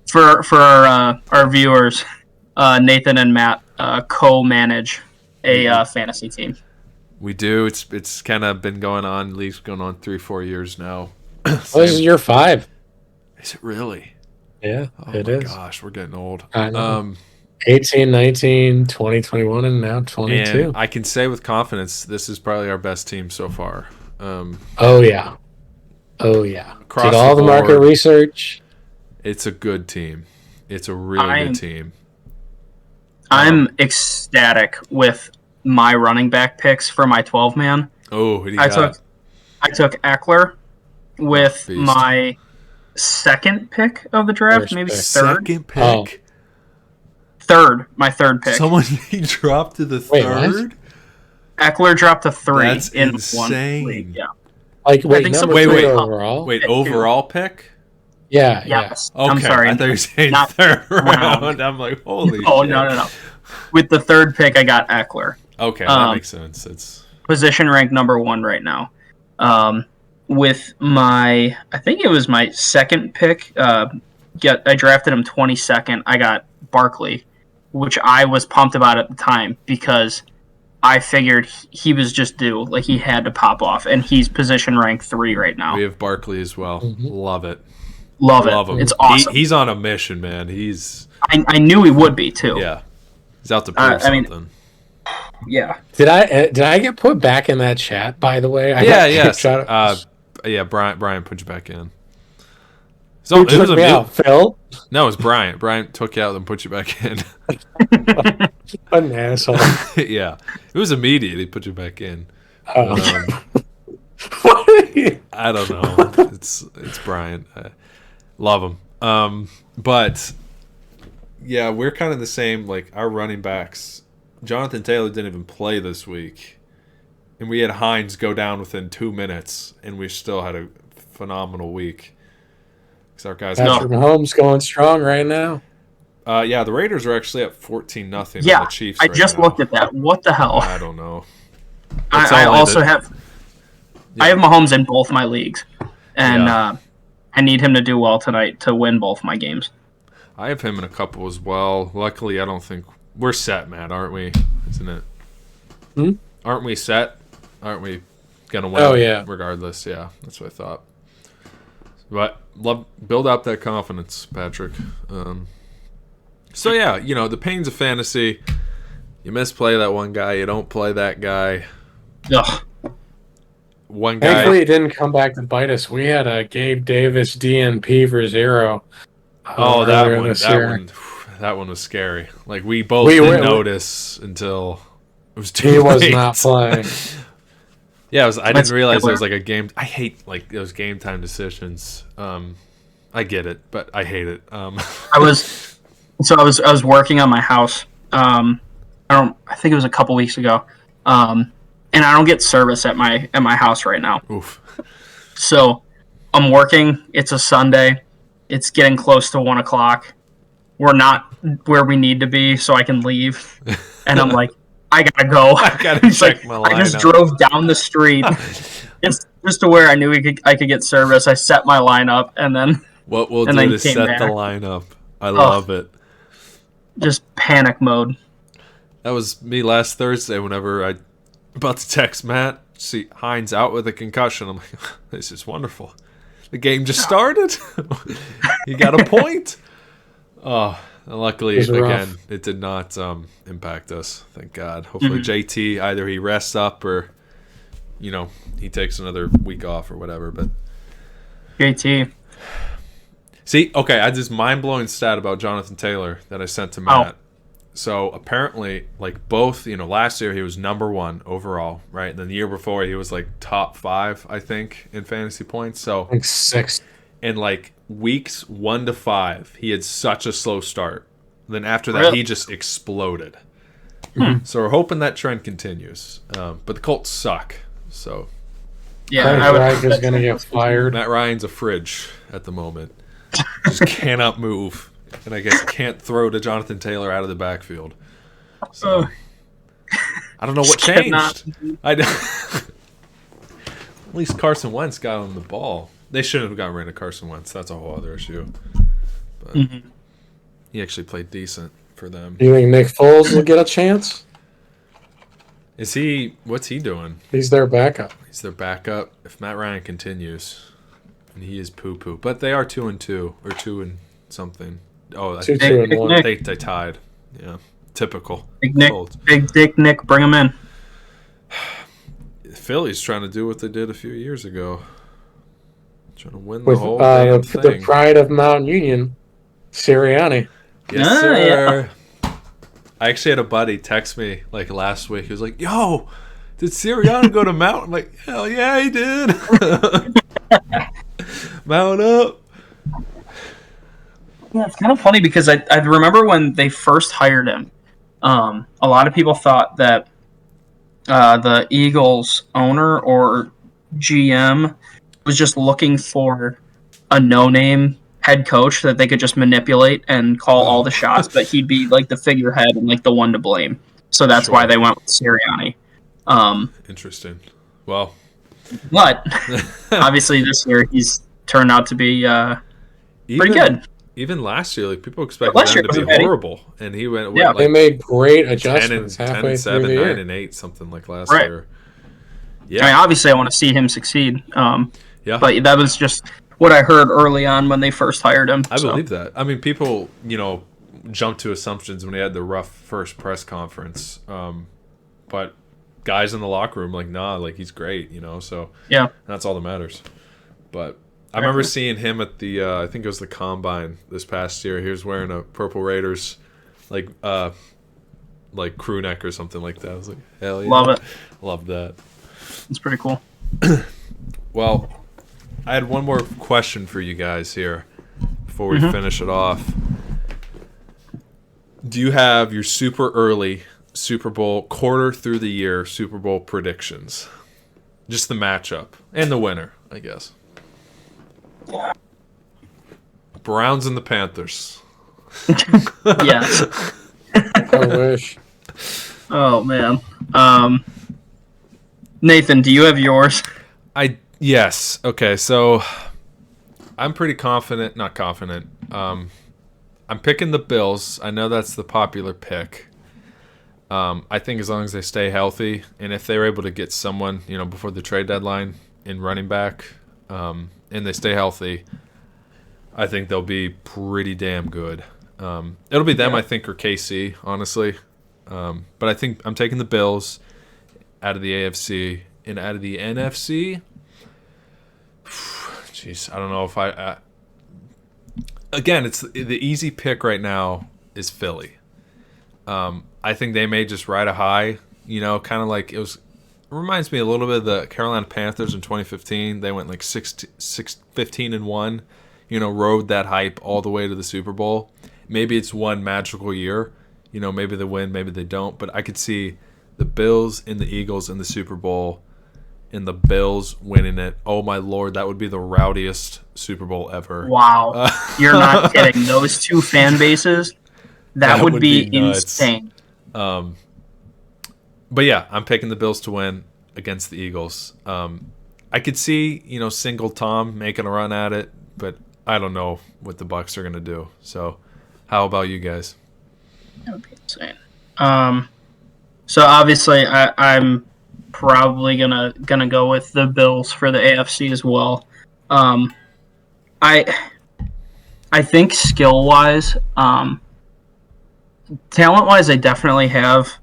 S4: For our viewers, Nathan and Matt co-manage a fantasy team.
S5: We do. It's kind of been going on. League's going on 3-4 years now.
S3: This is year 5.
S5: Is it really?
S3: Yeah,
S5: Oh
S3: it
S5: my
S3: is.
S5: gosh, we're getting old.
S3: I know. 18, 19, 20, 21, and now 22.
S5: And I can say with confidence, this is probably our best team so far.
S3: Oh, yeah. Oh, yeah.
S5: Across
S3: Did all
S5: the
S3: the market
S5: board.
S3: research.
S5: It's a good team. It's a really good team.
S4: I'm ecstatic with my running back picks for my 12-man.
S5: Oh, who do you
S4: I
S5: got?
S4: took Eckler with
S5: Beast.
S4: my second pick of the draft,
S3: First
S4: maybe
S3: pick.
S4: third.
S5: Second pick.
S3: Oh.
S4: My third pick.
S5: Someone he dropped to the
S3: Wait, what?
S5: third.
S4: Eckler dropped to 3
S5: That's
S4: in
S5: insane.
S4: one league. Yeah.
S3: Like, wait,
S4: think
S3: number
S4: someone-
S3: 3
S5: wait.
S3: overall?
S5: Wait,
S4: Pick two.
S5: overall pick?
S3: Yeah,
S4: Yes.
S5: Okay,
S4: I'm sorry.
S5: I thought you were saying
S4: Not
S5: third
S4: round.
S5: round. I'm like, holy
S4: Oh,
S5: shit.
S4: no. With the third pick, I got Eckler.
S5: Okay, that makes sense. It's
S4: Position ranked number 1 right now. With I think it was my second pick. I drafted him 22nd. I got Barkley, which I was pumped about at the time because I figured he was just due. Like, he had to pop off, and he's position ranked 3 right now.
S5: we have Barkley as well. Love it.
S4: Love
S5: Love
S4: it.
S5: him.
S4: It's awesome.
S5: He's on a mission, man. He's
S4: I knew he would be, too.
S5: yeah. He's out to prove
S4: I mean-
S5: something.
S4: Yeah.
S3: Did I get put back in that chat, by the way? I
S5: Yeah,
S3: got
S5: yes.
S3: kicked out.
S5: Yeah, Brian put you back in. So
S3: Who
S5: it was
S3: took me out? Phil?
S5: No, it was Brian. Brian took you out and put you back in.
S3: An asshole.
S5: Yeah, it was immediate. He put you back in.
S3: Oh.
S5: I don't know. It's Brian. Love him. But yeah, we're kind of the same. Like our running backs Jonathan Taylor didn't even play this week, and we had Hines go down within 2 minutes, and we still had a phenomenal week. Because our guys.
S3: Patrick Mahomes going strong right now.
S5: Yeah, the Raiders are actually at 14-0
S4: Yeah,
S5: on the Chiefs.
S4: I
S5: right
S4: just
S5: now.
S4: looked at that. What the hell?
S5: I don't know.
S4: I also have.
S5: Yeah.
S4: I have Mahomes in both my leagues, and
S5: Yeah.
S4: I need him to do well tonight to win both my games.
S5: I have him in a couple as well. Luckily, I don't think we're set, Matt, aren't we? Isn't it?
S3: Hmm?
S5: Aren't we set? Aren't we gonna win?
S3: Oh, yeah.
S5: Regardless, yeah, that's what I thought. But build up that confidence, Patrick. So yeah, the pains of fantasy. You misplay that one guy. You don't play that guy.
S4: Ugh.
S5: One guy.
S3: Thankfully, it didn't come back to bite us. We had a Gabe Davis DNP for 0.
S5: Oh, that
S3: earlier
S5: one.
S3: this
S5: That
S3: year.
S5: one. That one was scary. Like we both
S3: We
S5: didn't
S3: were-
S5: notice until it was too
S3: He was
S5: late.
S3: not playing.
S5: Yeah, I
S4: Let's
S5: didn't realize
S4: go.
S5: it was like a game. I hate like those game time decisions. I get it, but I hate it.
S4: I was working on my house. I think it was a couple weeks ago. And I don't get service at my house right now.
S5: Oof.
S4: So I'm working. It's a Sunday. It's getting close to 1:00. We're not where we need to be, so I can leave. And I'm like, I gotta go.
S5: I gotta
S4: It's
S5: check
S4: like,
S5: my
S4: I just
S5: lineup.
S4: drove down the street. It's just to where I knew I could get service. I set my lineup and then
S5: What we'll
S4: And
S5: do
S4: then
S5: to
S4: came
S5: set
S4: back.
S5: the lineup. I love it.
S4: just panic mode.
S5: That was me last Thursday whenever I about to text Matt, see Hines out with a concussion. I'm like, this is wonderful. The game just started. He got a point. Oh, and luckily,
S3: It was rough.
S5: again, it did not impact us. Thank God. Hopefully, JT, either he rests up or, he takes another week off or whatever. But
S4: JT.
S5: see, okay, I had this mind-blowing stat about Jonathan Taylor that I sent to Matt. So apparently, like both, last year he was number 1 overall, right? And then the year before he was like top 5, I think, in fantasy points. So
S3: Like 6.
S5: in like weeks 1 to 5, he had such a slow start. Then after that,
S4: Really?
S5: he just exploded. So we're hoping that trend continues. But the Colts suck. So
S4: Yeah,
S3: Frank
S4: I would.
S3: Reich is going to get fired.
S5: Matt Ryan's a fridge at the moment. Just cannot move. And I guess can't throw to Jonathan Taylor out of the backfield. So I don't know what
S4: Just cannot.
S5: changed. At least Carson Wentz got him the ball. They shouldn't have gotten rid of Carson Wentz. That's a whole other issue. But he actually played decent for them.
S3: You think Nick Foles will get a chance?
S5: What's he doing?
S3: He's their backup.
S5: He's their backup. If Matt Ryan continues, and he is poo-poo. But they are 2-2 or 2 and something. Oh, I
S3: 2,
S5: think
S3: 2, and 1.
S4: Nick.
S5: they tied. Yeah, typical.
S4: Big Nick,
S5: Colts.
S4: Big Dick Nick, bring him in.
S5: Philly's trying to do what they did a few years ago. Trying to win the
S3: With
S5: whole damn
S3: the
S5: thing.
S3: pride of Mount Union, Sirianni.
S5: Yes,
S4: Ah,
S5: sir. I actually had a buddy text me like last week. He was like, "Yo, did Sirianni go to Mount?" I'm like, "Hell yeah, he did." Mount up.
S4: Yeah, it's kind of funny because I remember when they first hired him, a lot of people thought that the Eagles owner or GM was just looking for a no-name head coach that they could just manipulate and call all the shots, but he'd be like the figurehead and like the one to blame. So that's
S5: Sure.
S4: why they went with Sirianni.
S5: Interesting. Well,
S4: But obviously this year he's turned out to be pretty good.
S5: Even last year, like people expected
S4: Last year
S5: them to be
S4: wasn't bad.
S5: horrible, and he went
S4: Yeah.
S3: They
S5: like
S3: made great
S5: 10
S3: adjustments
S5: and
S3: halfway through
S5: 7,
S3: the
S5: 9
S3: year.
S5: and 8, something like last
S4: Right.
S5: year.
S4: I
S5: Yeah,
S4: mean, obviously I want to see him succeed.
S5: yeah.
S4: But that was just what I heard early on when they first hired him.
S5: I believe that. I mean, people, jumped to assumptions when he had the rough first press conference. But guys in the locker room, like, nah, like, he's great, so
S4: Yeah.
S5: that's all that matters. But I remember seeing him at the, I think it was the Combine this past year. He was wearing a Purple Raiders, like crew neck or something like that. I was like, hell yeah.
S4: Love it.
S5: Love that.
S4: It's pretty cool.
S5: Well, I had one more question for you guys here before we finish it off. Do you have your super early Super Bowl quarter through the year Super Bowl predictions. Just the matchup and the winner, I guess. Browns and the Panthers.
S4: Yes.
S3: I wish.
S4: Oh man. Nathan, do you have yours?
S5: Yes. Okay, so I'm pretty confident. Not confident. I'm picking the Bills. I know that's the popular pick. I think as long as they stay healthy, and if they're able to get someone, before the trade deadline in running back, and they stay healthy, I think they'll be pretty damn good. It'll be them, I think, or KC, honestly. But I think I'm taking the Bills out of the AFC and out of the NFC. Jeez, I don't know if I. Again, it's the easy pick right now is Philly. I think they may just ride a high, kind of like it reminds me a little bit of the Carolina Panthers in 2015. They went like 15-1, rode that hype all the way to the Super Bowl. Maybe it's one magical year, maybe they win, maybe they don't, but I could see the Bills and the Eagles in the Super Bowl and the Bills winning it. Oh my Lord, that would be the rowdiest Super Bowl ever.
S4: Wow. You're not kidding. Those two fan bases, that would be insane.
S5: But yeah, I'm picking the Bills to win against the Eagles. I could see, single Tom making a run at it, but I don't know what the Bucs are going to do. So how about you guys?
S4: That would be insane. So obviously I'm probably gonna go with the Bills for the AFC as well. I think skill wise, talent wise, they definitely have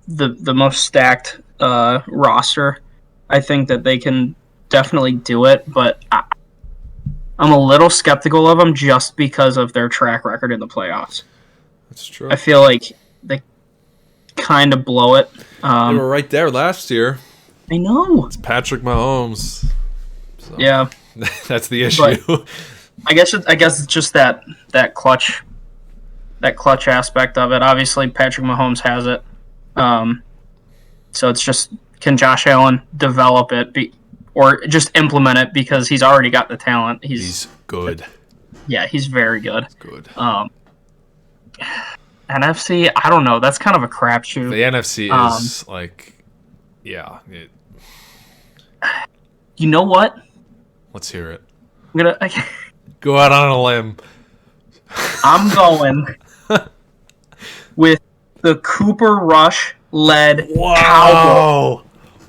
S4: the most stacked roster. I think that they can definitely do it, but I'm a little skeptical of them just because of their track record in the playoffs.
S5: That's true.
S4: I feel like they kind of blow it.
S5: They were right there last year.
S4: I know.
S5: It's Patrick Mahomes. So
S4: Yeah.
S5: that's the issue.
S4: But I guess it's just that clutch aspect of it. Obviously, Patrick Mahomes has it. So it's just, can Josh Allen develop it or just implement it, because he's already got the talent.
S5: He's good.
S4: Yeah, he's very good.
S5: He's good.
S4: NFC, I don't know. That's kind of a crapshoot.
S5: The NFC is yeah.
S4: You know what?
S5: Let's hear it.
S4: Go
S5: out on a limb.
S4: I'm going with the Cooper Rush-led Cowboys.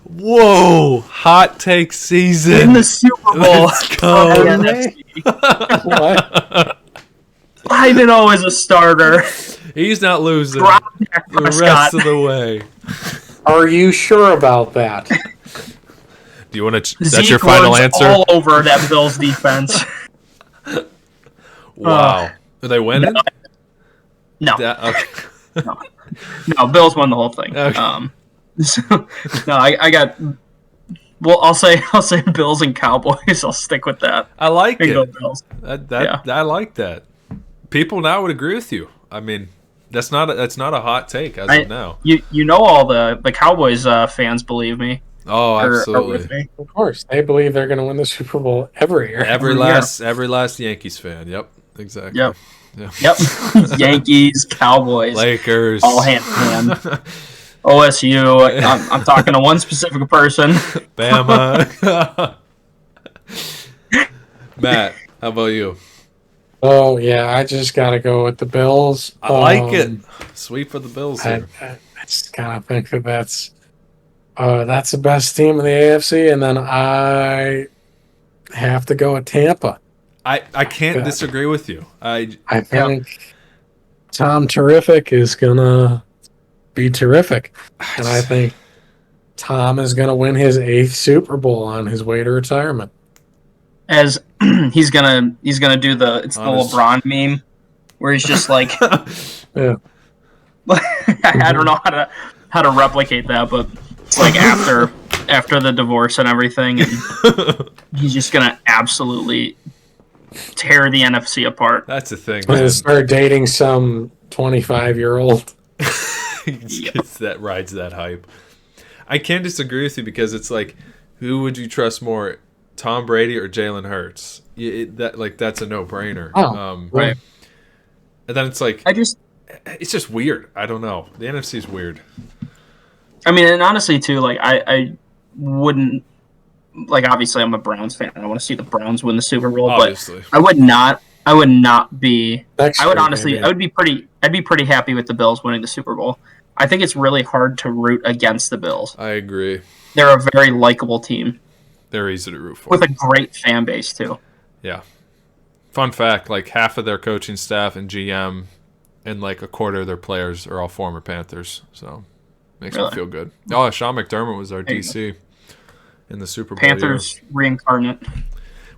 S5: Whoa! Hot take season
S4: in the Super Bowl.
S5: Let's go.
S3: What?
S4: 5-0 as a starter.
S5: He's not losing
S4: Dak
S5: the
S4: Prescott.
S5: rest of the way.
S3: Are you sure about that?
S5: Do you want to? That's
S4: Zeke
S5: your final
S4: runs
S5: answer.
S4: all over that Bills defense.
S5: Wow. Are they winning?
S4: No.
S5: Okay.
S4: No, Bills won the whole thing.
S5: Okay.
S4: So, no, I got. Well, I'll say Bills and Cowboys. I'll stick with that.
S5: I like
S4: Go
S5: it.
S4: Bills.
S5: I like that. People now would agree with you. I mean, that's not a hot take as of now.
S4: You know, all the Cowboys fans believe me.
S5: Oh,
S4: Are with
S5: absolutely.
S4: me.
S3: Of course, they believe they're going to win the Super Bowl every year.
S5: Every last Yankees fan. Yep, exactly.
S4: Yep.
S5: Yeah.
S4: Yep. Yankees, Cowboys,
S5: Lakers,
S4: all hand in hand. OSU. I'm talking to one specific person.
S5: Bama. Matt, how about you?
S3: Oh yeah, I just got to go with the Bills.
S5: I like it. Sweep for the Bills here.
S3: I just kind of think that's the best team in the AFC, and then I have to go with Tampa.
S5: I can't disagree with you.
S3: I think Tom Terrific is gonna be terrific, and I think Tom is gonna win his 8th Super Bowl on his way to retirement.
S4: As he's gonna do the LeBron meme where he's just like,
S3: Yeah.
S4: I don't know how to replicate that, but it's like after the divorce and everything, and he's just gonna absolutely tear the NFC apart.
S5: That's the thing.
S3: I'm gonna start dating some 25-year-old.
S5: It's that rides that hype. I can't disagree with you because it's like, who would you trust more, Tom Brady or Jalen Hurts? That's a no-brainer.
S3: Right.
S5: And then it's like, it's just weird. I don't know. The NFC is weird.
S4: I mean, and honestly, too, like I wouldn't like. Obviously, I'm a Browns fan. I want to see the Browns win the Super Bowl,
S5: Obviously.
S4: but I would not be.
S3: Next
S4: I would
S3: year,
S4: honestly,
S3: maybe.
S4: I'd be pretty happy with the Bills winning the Super Bowl. I think it's really hard to root against the Bills.
S5: I agree.
S4: They're a very likable team
S5: They're easy to root for.
S4: with a great fan base too.
S5: Yeah. Fun fact, like half of their coaching staff and GM and like a quarter of their players are all former Panthers. So makes me feel good. Oh, Sean McDermott was our DC in the Super Bowl.
S4: Panthers reincarnate.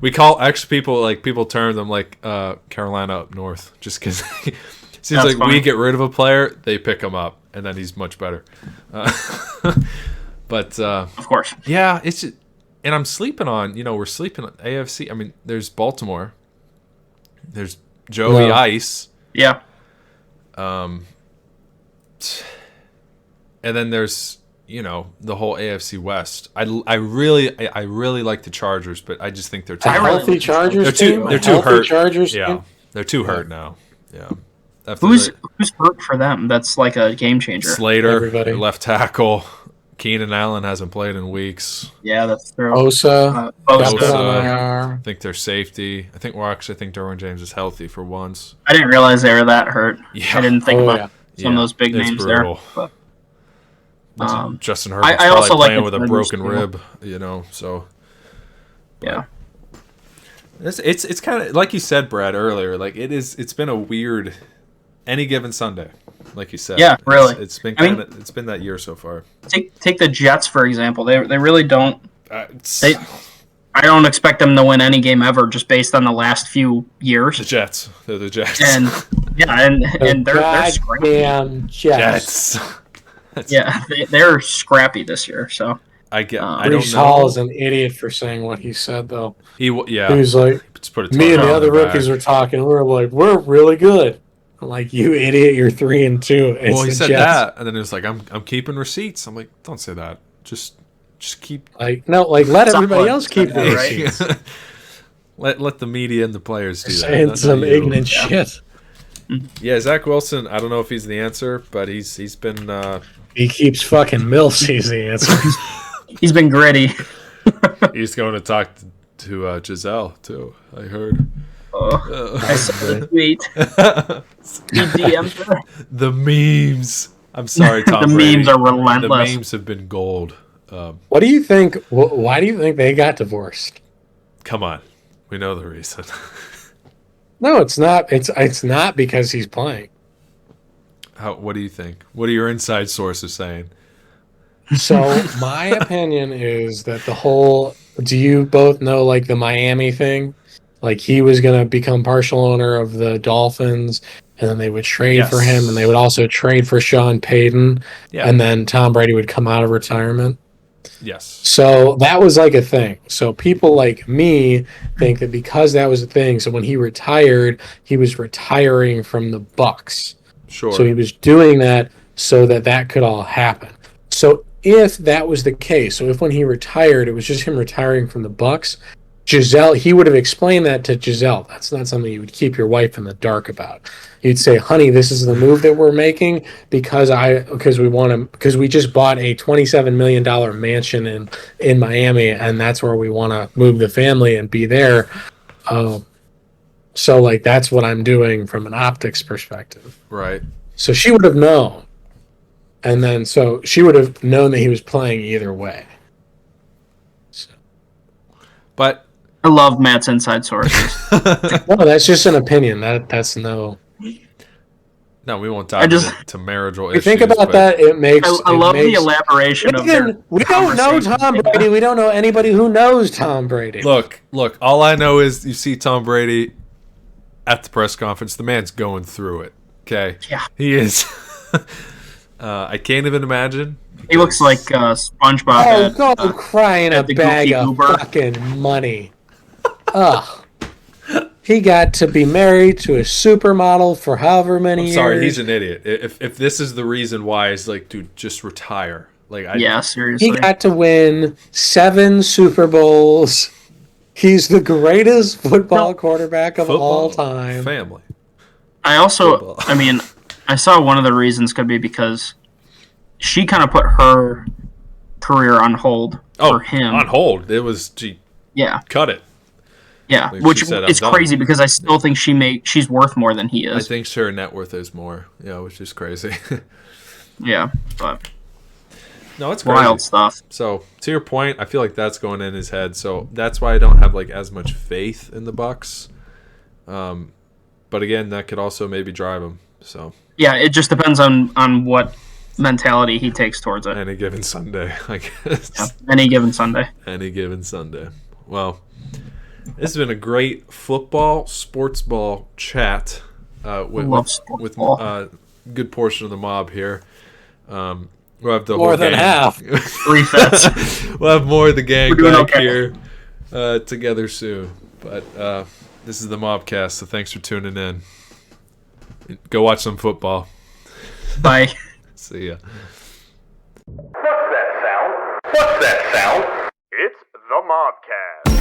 S5: We call people term them like Carolina up north just because it seems like
S4: funny.
S5: we get rid of a player, they pick him up, and then he's much better. But
S4: Of course.
S5: yeah, it's just, and I'm sleeping on, we're sleeping on AFC. I mean, there's Baltimore. There's Joey Ice.
S4: Yeah.
S5: And then there's, the whole AFC West. I really like the Chargers, but I just think they're too
S3: A healthy Chargers
S5: They're
S3: team?
S5: too
S3: A healthy
S5: hurt.
S3: Chargers
S5: Yeah.
S3: team?
S5: They're too hurt now. Yeah.
S4: Who's hurt for them? That's like a game changer.
S5: Slater,
S3: Everybody.
S5: left tackle. Keenan Allen hasn't played in weeks.
S4: Yeah, that's true.
S3: Osa.
S4: Bosa.
S3: Got put on
S5: Bosa.
S3: IR.
S5: I think their safety. I think Derwin James is healthy for once.
S4: I didn't realize they were that hurt.
S5: Yeah.
S4: I didn't think
S3: Oh,
S4: about
S3: yeah.
S4: some of those big
S5: It's
S4: names
S5: brutal.
S4: there. But,
S5: Justin Herbert's
S4: I
S5: probably
S4: also like
S5: playing
S4: the
S5: with a
S4: Panthers
S5: broken
S4: too.
S5: rib, so
S4: yeah.
S5: it's kind of like you said, Brad, earlier. Like it's been a weird any given Sunday, like you said.
S4: Yeah, really.
S5: It's been
S4: I mean-
S5: it's been that year so far.
S4: Take the Jets for example. They really don't.
S5: It's
S4: I don't expect them to win any game ever, just based on the last few
S5: the
S4: years.
S5: Jets. They're the Jets.
S4: And yeah, and they're scrappy.
S3: Goddamn Jets.
S5: Jets.
S4: Yeah, they're scrappy this year. So
S5: I don't
S3: Brees
S5: know.
S3: Hall is an idiot for saying what he said, though. He
S5: Yeah.
S3: was like,
S5: Just put a
S3: me and
S5: target
S3: the
S5: on
S3: other
S5: their
S3: rookies
S5: back.
S3: were talking. We were like, we're really good. I'm like, you idiot, you're 3-2. It's
S5: Well, he
S3: the
S5: said
S3: Jets.
S5: that, and then he was like, "I'm keeping receipts." I'm like, "Don't say that. Just keep."
S3: Like, no, like, let everybody
S4: Someone
S3: else keep
S4: said
S3: the
S4: that, right?
S3: receipts.
S5: let the media and the players do that.
S3: Saying
S5: not
S3: some
S5: you.
S3: ignorant shit.
S5: Yeah, Zach Wilson. I don't know if he's the answer, but he's been.
S3: He keeps fucking milfs, he's the answer.
S4: he's been gritty.
S5: He's going to talk to Giselle too. I heard.
S4: I saw the tweet. He DM'd her.
S5: The memes. I'm sorry, Tom.
S4: The
S5: Brady.
S4: memes are relentless.
S5: The memes have been gold.
S3: What do you think? Why do you think they got divorced?
S5: Come on, we know the reason.
S3: No, it's not. It's not because he's playing.
S5: What do you think? What are your inside sources saying?
S3: So my opinion is that the whole. Do you both know like the Miami thing? Like he was gonna become partial owner of the Dolphins, and then they would trade
S5: Yes.
S3: for him, and they would also trade for Sean Payton,
S5: Yeah.
S3: and then Tom Brady would come out of retirement.
S5: Yes.
S3: So that was like a thing. So people like me think that because that was a thing, so when he retired, he was retiring from the Bucks.
S5: Sure.
S3: So he was doing that so that that could all happen. So if that was the case, so if when he retired, it was just him retiring from the Bucks, Giselle, he would have explained that to Giselle. That's not something you would keep your wife in the dark about. You'd say, "Honey, this is the move that we're making because we just bought a $27 million mansion in Miami, and that's where we want to move the family and be there." So like that's what I'm doing from an optics perspective.
S5: Right.
S3: So she would have known, and then so she would have known that he was playing either way.
S5: But
S4: I love Matt's inside sources.
S3: No, that's just an opinion. That's no.
S5: no, we won't dive into marital
S3: If you
S5: issues.
S3: think about
S5: but
S3: that, it makes.
S4: I
S3: it
S4: love the
S3: makes,
S4: elaboration of their
S3: we don't know
S4: conversation.
S3: Tom Brady. We don't know anybody who knows Tom Brady.
S5: Look. All I know is you see Tom Brady at the press conference. The man's going through it. Okay.
S4: Yeah.
S5: He is. I can't even imagine.
S4: He looks like SpongeBob.
S3: Oh,
S4: at,
S3: go cry in a
S4: at the
S3: bag
S4: Goofy
S3: of
S4: Goober.
S3: fucking money. Ugh. He got to be married to a supermodel for however many years.
S5: Sorry, he's an idiot. If this is the reason why, it's like, dude, just retire. Like,
S4: Yeah, seriously.
S3: He got to win 7 Super Bowls. He's the greatest football quarterback of all time.
S5: Family.
S4: I saw one of the reasons could be because she kind of put her career on hold for him.
S5: On hold. It was, cut it.
S4: Yeah,
S5: Like
S4: which
S5: she said,
S4: is
S5: I'm done.
S4: crazy because I still think she's worth more than he
S5: I
S4: is.
S5: think her net worth is more. Yeah, which is crazy.
S4: Yeah, but
S5: No, it's crazy.
S4: wild stuff.
S5: So, to your point, I feel like that's going in his head. So, that's why I don't have like as much faith in the Bucks. But again, that could also maybe drive him. So,
S4: Yeah, it just depends on what mentality he takes towards it.
S5: any given Sunday, I guess.
S4: Yeah, any given Sunday.
S5: Any given Sunday. Well, this has been a great football, sports ball chat with a good portion of the mob here. We'll have the
S3: More
S5: whole
S3: than
S5: gang.
S3: half.
S4: 3 fifths.
S5: We'll have more of the gang
S4: We're doing
S5: back
S4: okay.
S5: here together soon. But this is the MOBcast, so thanks for tuning in. Go watch some football.
S4: Bye.
S5: See ya.
S2: What's that sound? What's that sound?
S1: It's the MOBcast.